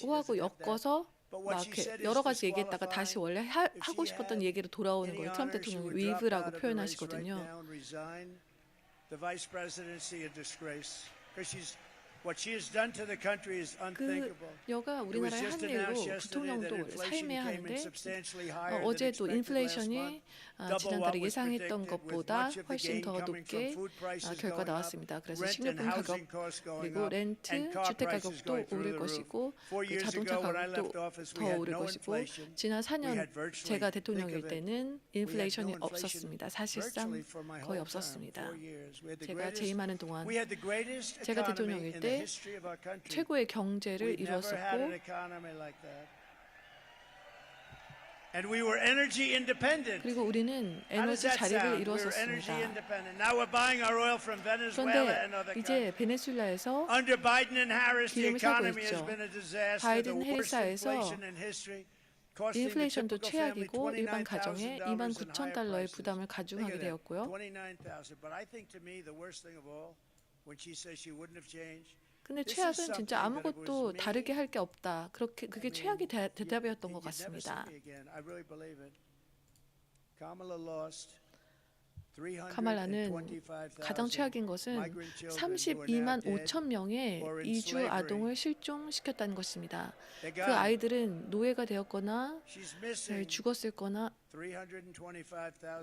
꼬하고 엮어서 막 이렇게 여러 가지 얘기했다가 다시 원래 하고 싶었던 얘기로 돌아오는 거예요. 트럼프 대통령이 위브라고 표현하시거든요. 그녀가 우리나라에 한 일로 부통령도 사임해야 하는데 어제 또 인플레이션이 지난달에 예상했던 것보다 훨씬 더 높게 결과 나왔습니다. 그래서 식료품 가격 그리고 렌트, 주택 가격도 오를 것이고 자동차 가격도 더 오를 것이고 지난 4년 제가 대통령일 때는 인플레이션이 없었습니다. 사실상 거의 없었습니다. 제가 재임하는 동안 제가 대통령일 때 최고의 경제를 이루었었고 그리고 우리는 에너지 자립을 이루었었습니다. 그런데 이제 베네수엘라에서 기름을 사고 있죠. 바이든 해리사에서 인플레이션도 최악이고 일반 가정에 29,000달러의 부담을 가중하게 되었고요. 근데 최악은 진짜 아무것도 다르게 할 게 없다. 그게 최악의 대답이었던 것 같습니다. 카말라는 가장 최악인 것은 32만 5천 명의 이주 아동을 실종시켰다는 것입니다. 그 아이들은 노예가 되었거나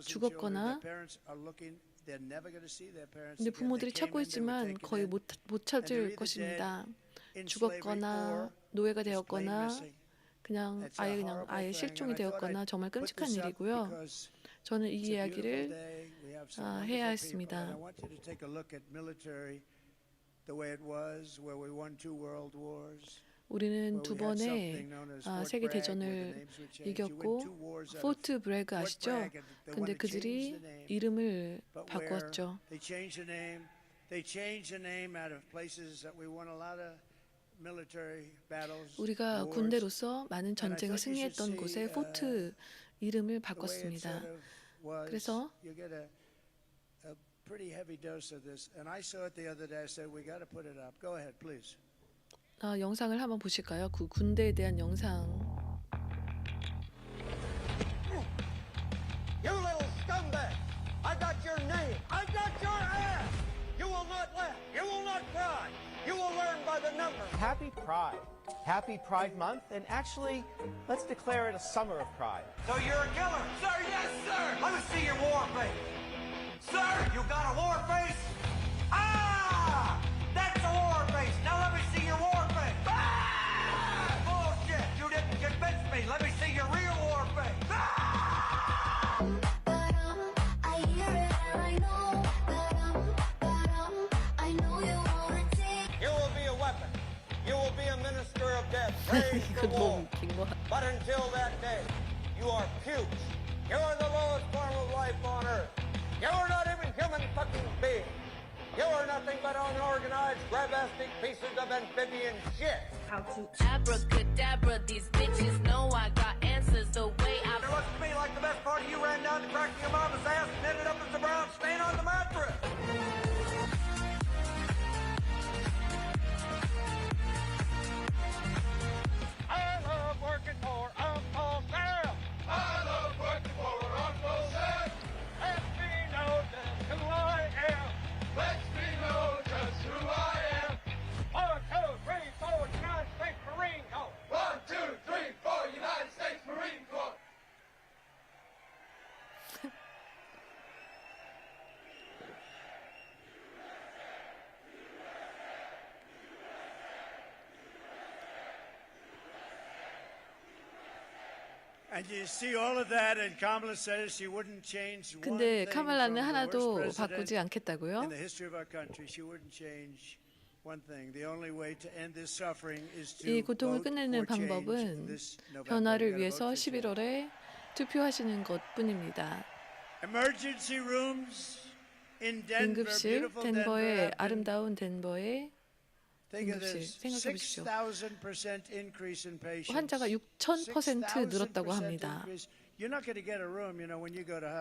죽었거나 근데 부모들이 찾고 있지만 거의 못 찾을 것입니다. 죽었거나 노예가 되었거나 그냥 아예 실종이 되었거나 정말 끔찍한 일이고요. 저는 이 이야기를 해야 했습니다. 우리는 두 번의 세계 대전을 이겼고 포트 브래그 아시죠? 근데 그들이 이름을 바꾸었죠. 우리가 군대로서 많은 전쟁을 승리했던 곳에 포트 이름을 바꿨습니다. 그래서 영상을 한번 보실까요? 그 군대에 대한 영상. You little scumbag! I got your name. I got your ass. You will not laugh. You will not cry. You will learn by the numbers. Happy Pride. Happy Pride Month, and actually, let's declare it a summer of pride. So you're a killer? Sir, yes, sir. Let me see your war face. Sir, you got a war face? Ah! That's a war face. Now let me see your war face. Ah! Bullshit. You didn't convince me. Let me see your real war face. Ah! You will be a minister of death, praise the war. But until that day, you are pukes. You are the lowest form of life on earth. You are not even human fucking beings. You are nothing but unorganized, grabastic pieces of amphibian shit. How to abracadabra, these bitches know I got answers the way I... It looks to me like the best part of you ran down the crack of your mama's ass and ended up as a brown stain on the mattress. I love working for Uncle Sam. I love working for Uncle Sam. Let me know just who I am. Let me know just who I am. 1, 2, 3, 4, United States Marine Corps. 1, 2, 3, 4, United States Marine Corps. 근데 카말라는 하나도 바꾸지 않겠다고요? 이 고통을 끝내는 방법은 변화를 위해서 11월에 투표하시는 것뿐입니다. 응급실, 덴버의 아름다운 덴버의 응급실 생각해 보십시오. 환자가 6,000% 늘었다고 합니다.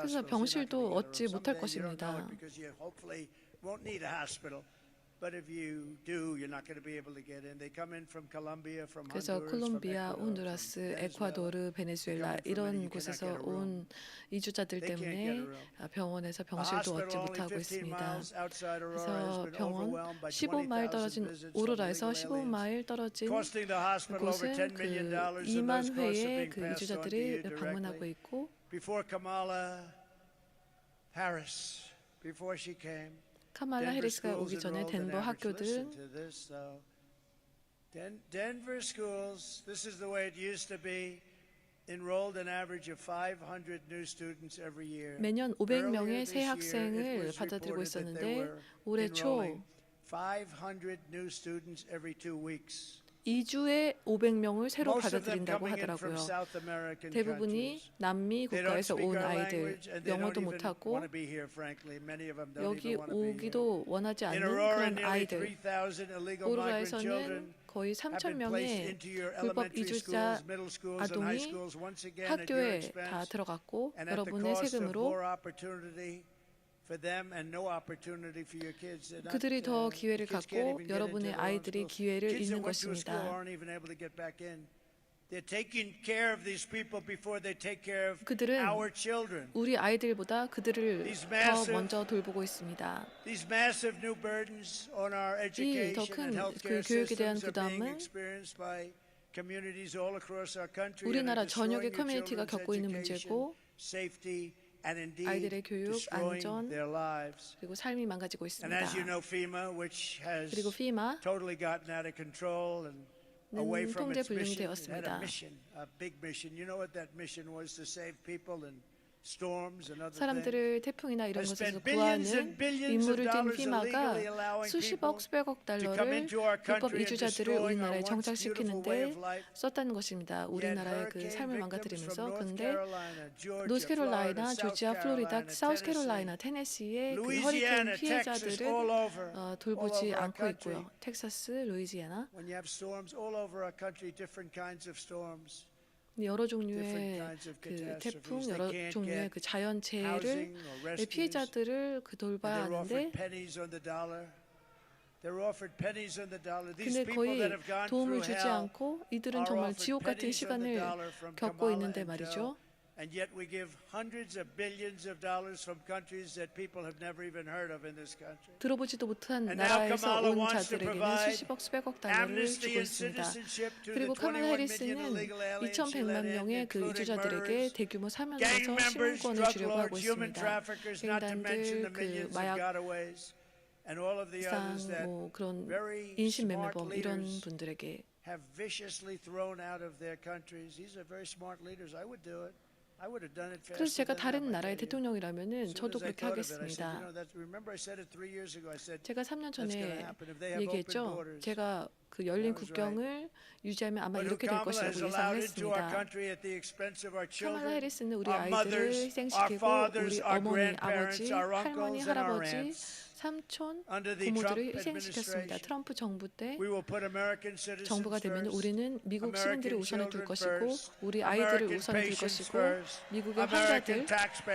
그래서 병실도 얻지 못할 것입니다. 그래서 콜롬비아, 혼두라스, 에콰도르, 베네수엘라 이런 곳에서 온 이주자들 때문에 병원에서 병실도 얻지 못하고 있습니다. 그래서 병원 15마일 떨어진 오로라에서 15마일 떨어진 곳은 그 2만 회의 그 이주자들이 방문하고 있고 카말라 해리스가 오기 전에 덴버 학교들은 Denver schools, this is the way it used to be, enrolled an average of 500 new students every year. 매년 500명의 새 학생을 받아들이고 있었는데 올해 초 500 new students every 2 weeks. 2주에 500명을 새로 받아들인다고 하더라고요. 대부분이 남미 국가에서 온 아이들, 영어도 못하고 여기 오기도 원하지 않는 그런 아이들. 오로라에서는 거의 3,000명의 불법 이주자 아동이 학교에 다 들어갔고 여러분의 세금으로 그들이 더 기회를 갖고 여러분의 아이들이 기회를 잃는 것입니다. 그들은 우리 아이들보다 그들을 더 먼저 돌보고 있습니다. 이 더 큰 그 교육에 대한 부담은 우리나라 전역의 커뮤니티가 겪고 있는 문제고 아이들의 교육, 안전, 그리고 삶이 망가지고 있습니다. 그리고 FEMA 는 통제 불능이 되었습니다. 사람들을 태풍이나 이런 것에서 구하는 임무를 띈 FEMA가 수십억, 수백억 달러를 불법 이주자들을 우리나라에 정착시키는데 썼다는 것입니다. 우리나라의 그 삶을 망가뜨리면서. 그런데 노스캐롤라이나, 조지아, 플로리다, 사우스캐롤라이나, 테네시의 그 허리케인 피해자들은 돌보지 않고 있고요. 텍사스, 루이지애나 여러 종류의 그 태풍, 여러 종류의 그 자연재해를 피해자들을 그 돌봐야 하는데 근데 거의 도움을 주지 않고 이들은 정말 지옥 같은 시간을 겪고 있는데 말이죠. And yet we give hundreds of billions of dollars from countries that people have never even heard of in this country. 들어보지도 못한 나라에서 온 자들에게는 수십억 수백억 달러를 주고 있습니다. 그리고 카말라 해리스는 2,100만 명의 그 이주자들에게 대규모 사면에서 시민권을 주려고 하고 있습니다. 횡단들, 그 마약 상, 뭐 그런 인신매매범 이런 분들에게 have viciously thrown out of their countries. These are very smart leaders. I would do it. 그래서 제가 다른 나라의 대통령이라면은 저도 그렇게 하겠습니다. 제가 3년 전에 얘기했죠. 제가 그 열린 국경을 유지하면 아마 이렇게 될 것이라고 예상을 했습니다. 카말라 해리스는 우리 아이들을 희생시키고 우리 어머니, 아버지, 할머니, 할아버지, 삼촌, 고모들을 희생시켰습니다. 트럼프 정부 때 정부가 되면 우리는 미국 시민들을 우선에 둘 것이고 우리 아이들을 우선에 둘 것이고 미국의 환자들,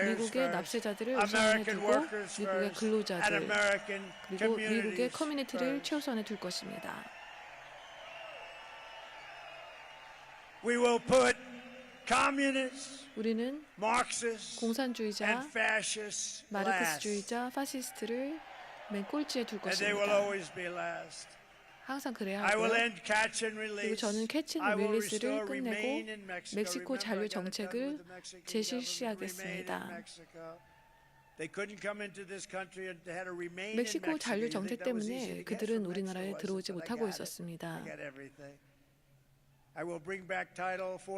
미국의 납세자들을 우선에 두고 미국의 근로자들 그리고 미국의 커뮤니티를 최우선에 둘 것입니다. We will put communists, 우리는 공산주의자, 마르크스주의자, 파시스트를 맨 꼴찌에 둘 것입니다. 항상 그래야 하고요. 그리고 저는 캐치 앤 릴리스를 끝내고 멕시코 잔류 정책을 재실시하겠습니다. 멕시코 잔류 정책 때문에 그들은 우리나라에 들어오지 못하고 있었습니다.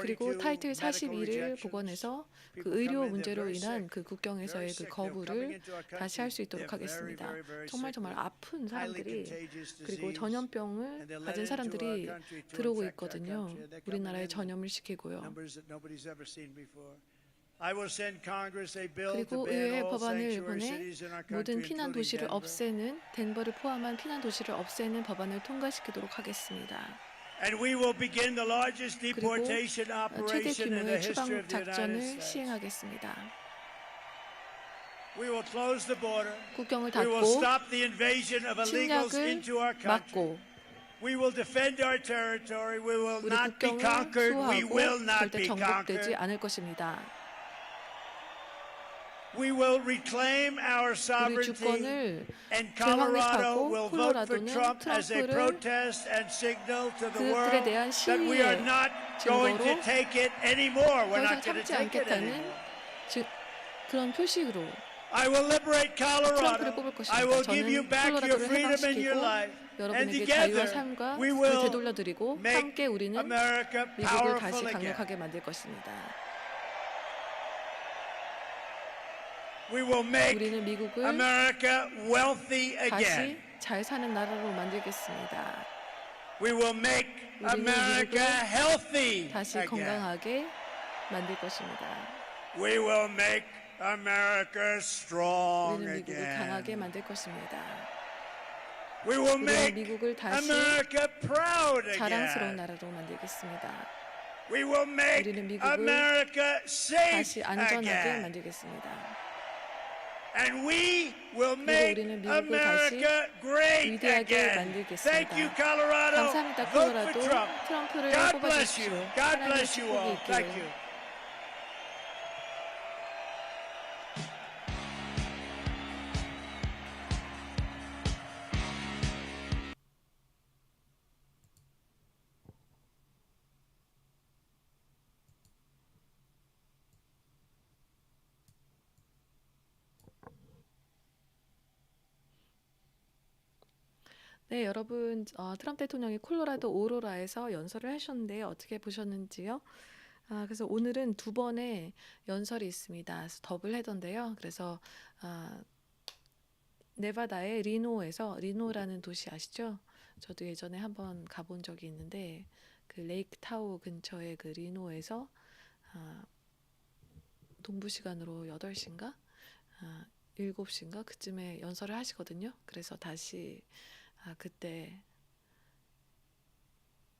그리고 타이틀 42를 복원해서 그 의료 문제로 인한 그 국경에서의 그 거부를 다시 할 수 있도록 하겠습니다. 정말 아픈 사람들이 그리고 전염병을 가진 사람들이 들어오고 있거든요. 우리나라에 전염을 시키고요. 그리고 의회 법안을 보내 모든 피난 도시를 없애는 덴버를 포함한 피난 도시를 없애는 법안을 통과시키도록 하겠습니다. 그리고 최대 규모의 추방 작전을 시행하겠습니다. 국경을 닫고 침략을 막고 우리 국경을 수호하고 절대 정복되지 않을 것입니다. 우리 주권을 재확립하고 콜로라도는 트럼프를 그들에 대한 시위의 증거로 더 이상 참지 않겠다는 그런 표식으로 트럼프를 뽑을 것입니다. 저는 콜로라도를 해방시키고 여러분에게 자유와 삶과 그 되돌려드리고 함께 우리는 미국을 다시 강력하게 만들 것입니다. 우리는 미국을 다시 잘 사는 나라로 만들겠습니다. 우리는 미국을 다시 건강하게 만들 것입니다. 우리는 미국을 강하게 만들 것입니다. 우리는 미국을 다시 자랑스러운 나라로 만들겠습니다. 우리는 미국을 다시 안전하게 만들겠습니다. 그리고 우리는 미국을 다시 위대하게 만들겠습니다. 감사합니다, 콜로라도. 트럼프를 뽑아주십시오. 하나님의 축복이 있기를. 네, 여러분, 트럼프 대통령이 콜로라도 오로라에서 연설을 하셨는데 어떻게 보셨는지요? 그래서 오늘은 2번의 연설이 있습니다. 그래서 더블 헤더인데요. 그래서 네바다의 리노에서, 리노라는 도시 아시죠? 저도 예전에 한번 가본 적이 있는데 그 레이크 타우 근처의 그 리노에서 동부 시간으로 8시인가? 7시인가? 그쯤에 연설을 하시거든요. 그래서 다시 그때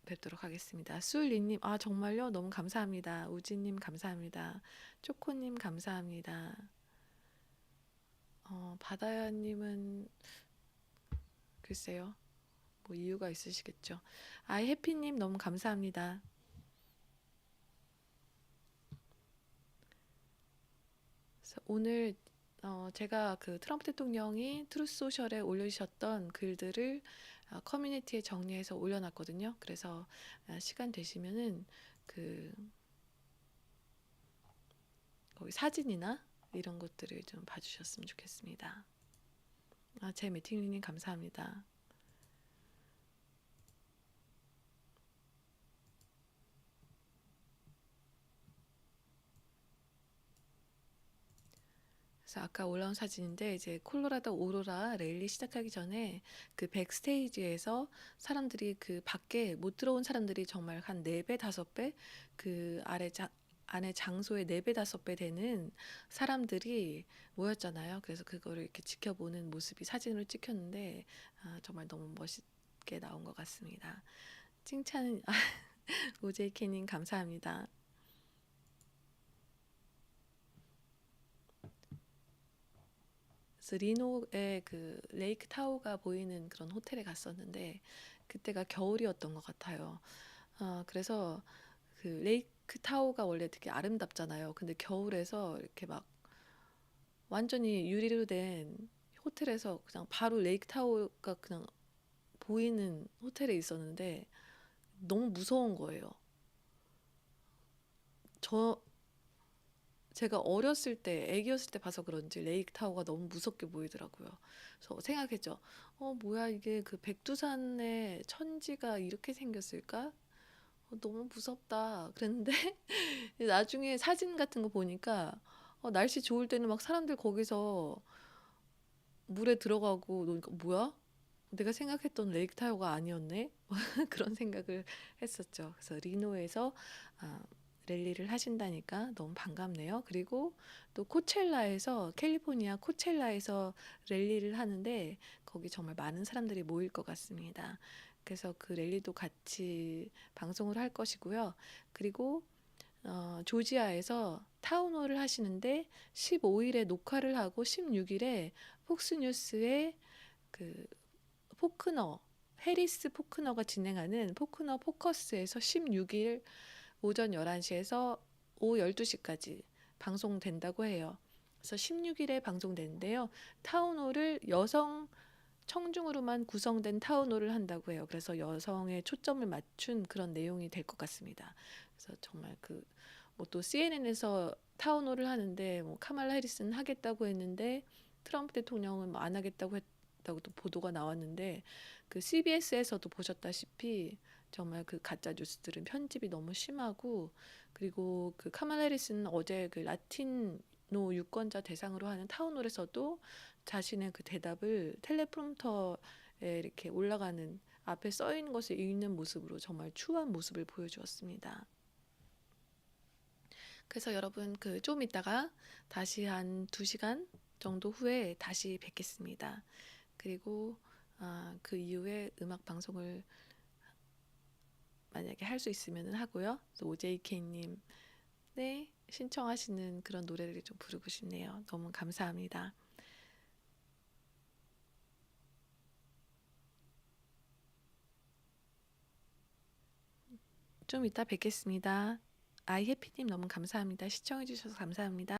뵙도록 하겠습니다. 수일리님, 정말요? 너무 감사합니다. 우지님 감사합니다. 초코님 감사합니다. 바다야님은 글쎄요. 뭐 이유가 있으시겠죠. 해피님 너무 감사합니다. 그래서 오늘 제가 그 트럼프 대통령이 트루스 소셜에 올리셨던 글들을 커뮤니티에 정리해서 올려놨거든요. 그래서 시간 되시면은 그 거기 사진이나 이런 것들을 좀 봐주셨으면 좋겠습니다. 제 미팅님 감사합니다. 그래서 아까 올라온 사진인데 이제 콜로라도 오로라 랠리 시작하기 전에 그 백스테이지에서 사람들이 그 밖에 못 들어온 사람들이 정말 한 4배, 5배 그 안에 장소에 4배, 5배 되는 사람들이 모였잖아요. 그래서 그거를 이렇게 지켜보는 모습이 사진으로 찍혔는데 정말 너무 멋있게 나온 것 같습니다. 칭찬 오제이케님 감사합니다. 그래서 리노의 그 레이크 타워가 보이는 그런 호텔에 갔었는데 그때가 겨울이었던 것 같아요. 그래서 그 레이크 타워가 원래 되게 아름답잖아요. 근데 겨울에서 이렇게 막 완전히 유리로 된 호텔에서 그냥 바로 레이크 타워가 그냥 보이는 호텔에 있었는데 너무 무서운 거예요. 제가 어렸을 때, 애기였을 때 봐서 그런지 레이크 타워가 너무 무섭게 보이더라고요. 그래서 생각했죠. 뭐야 이게 그 백두산의 천지가 이렇게 생겼을까? 너무 무섭다. 그랬는데 나중에 사진 같은 거 보니까 날씨 좋을 때는 막 사람들 거기서 물에 들어가고 노니까 뭐야? 내가 생각했던 레이크 타워가 아니었네? 그런 생각을 했었죠. 그래서 리노에서 랠리를 하신다니까 너무 반갑네요. 그리고 또 코첼라에서 캘리포니아 코첼라에서 랠리를 하는데 거기 정말 많은 사람들이 모일 것 같습니다. 그래서 그 랠리도 같이 방송을 할 것이고요. 그리고 조지아에서 타운홀을 하시는데 15일에 녹화를 하고 16일에 폭스뉴스에 그 해리스 포크너가 진행하는 포크너 포커스에서 16일 오전 11시에서 오후 12시까지 방송된다고 해요. 그래서 16일에 방송되는데요. 타운홀을 여성 청중으로만 구성된 타운홀을 한다고 해요. 그래서 여성의 초점을 맞춘 그런 내용이 될 것 같습니다. 그래서 정말 뭐 또 CNN에서 타운홀을 하는데 뭐 카말라 해리스는 하겠다고 했는데 트럼프 대통령은 뭐 안 하겠다고 했다고 또 보도가 나왔는데 그 CBS에서도 보셨다시피 정말 그 가짜 뉴스들은 편집이 너무 심하고 그리고 그 카말라 해리스는 어제 그 라틴노 유권자 대상으로 하는 타운홀에서도 자신의 그 대답을 텔레프롬터에 이렇게 올라가는 앞에 써 있는 것을 읽는 모습으로 정말 추한 모습을 보여주었습니다. 그래서 여러분 좀 이따가 다시 한 2시간 정도 후에 다시 뵙겠습니다. 그리고 그 이후에 음악 방송을 만약에 할 수 있으면 하고요. 또 OJK님 신청하시는 그런 노래를 좀 부르고 싶네요. 너무 감사합니다. 좀 이따 뵙겠습니다. 해피님 너무 감사합니다. 시청해주셔서 감사합니다.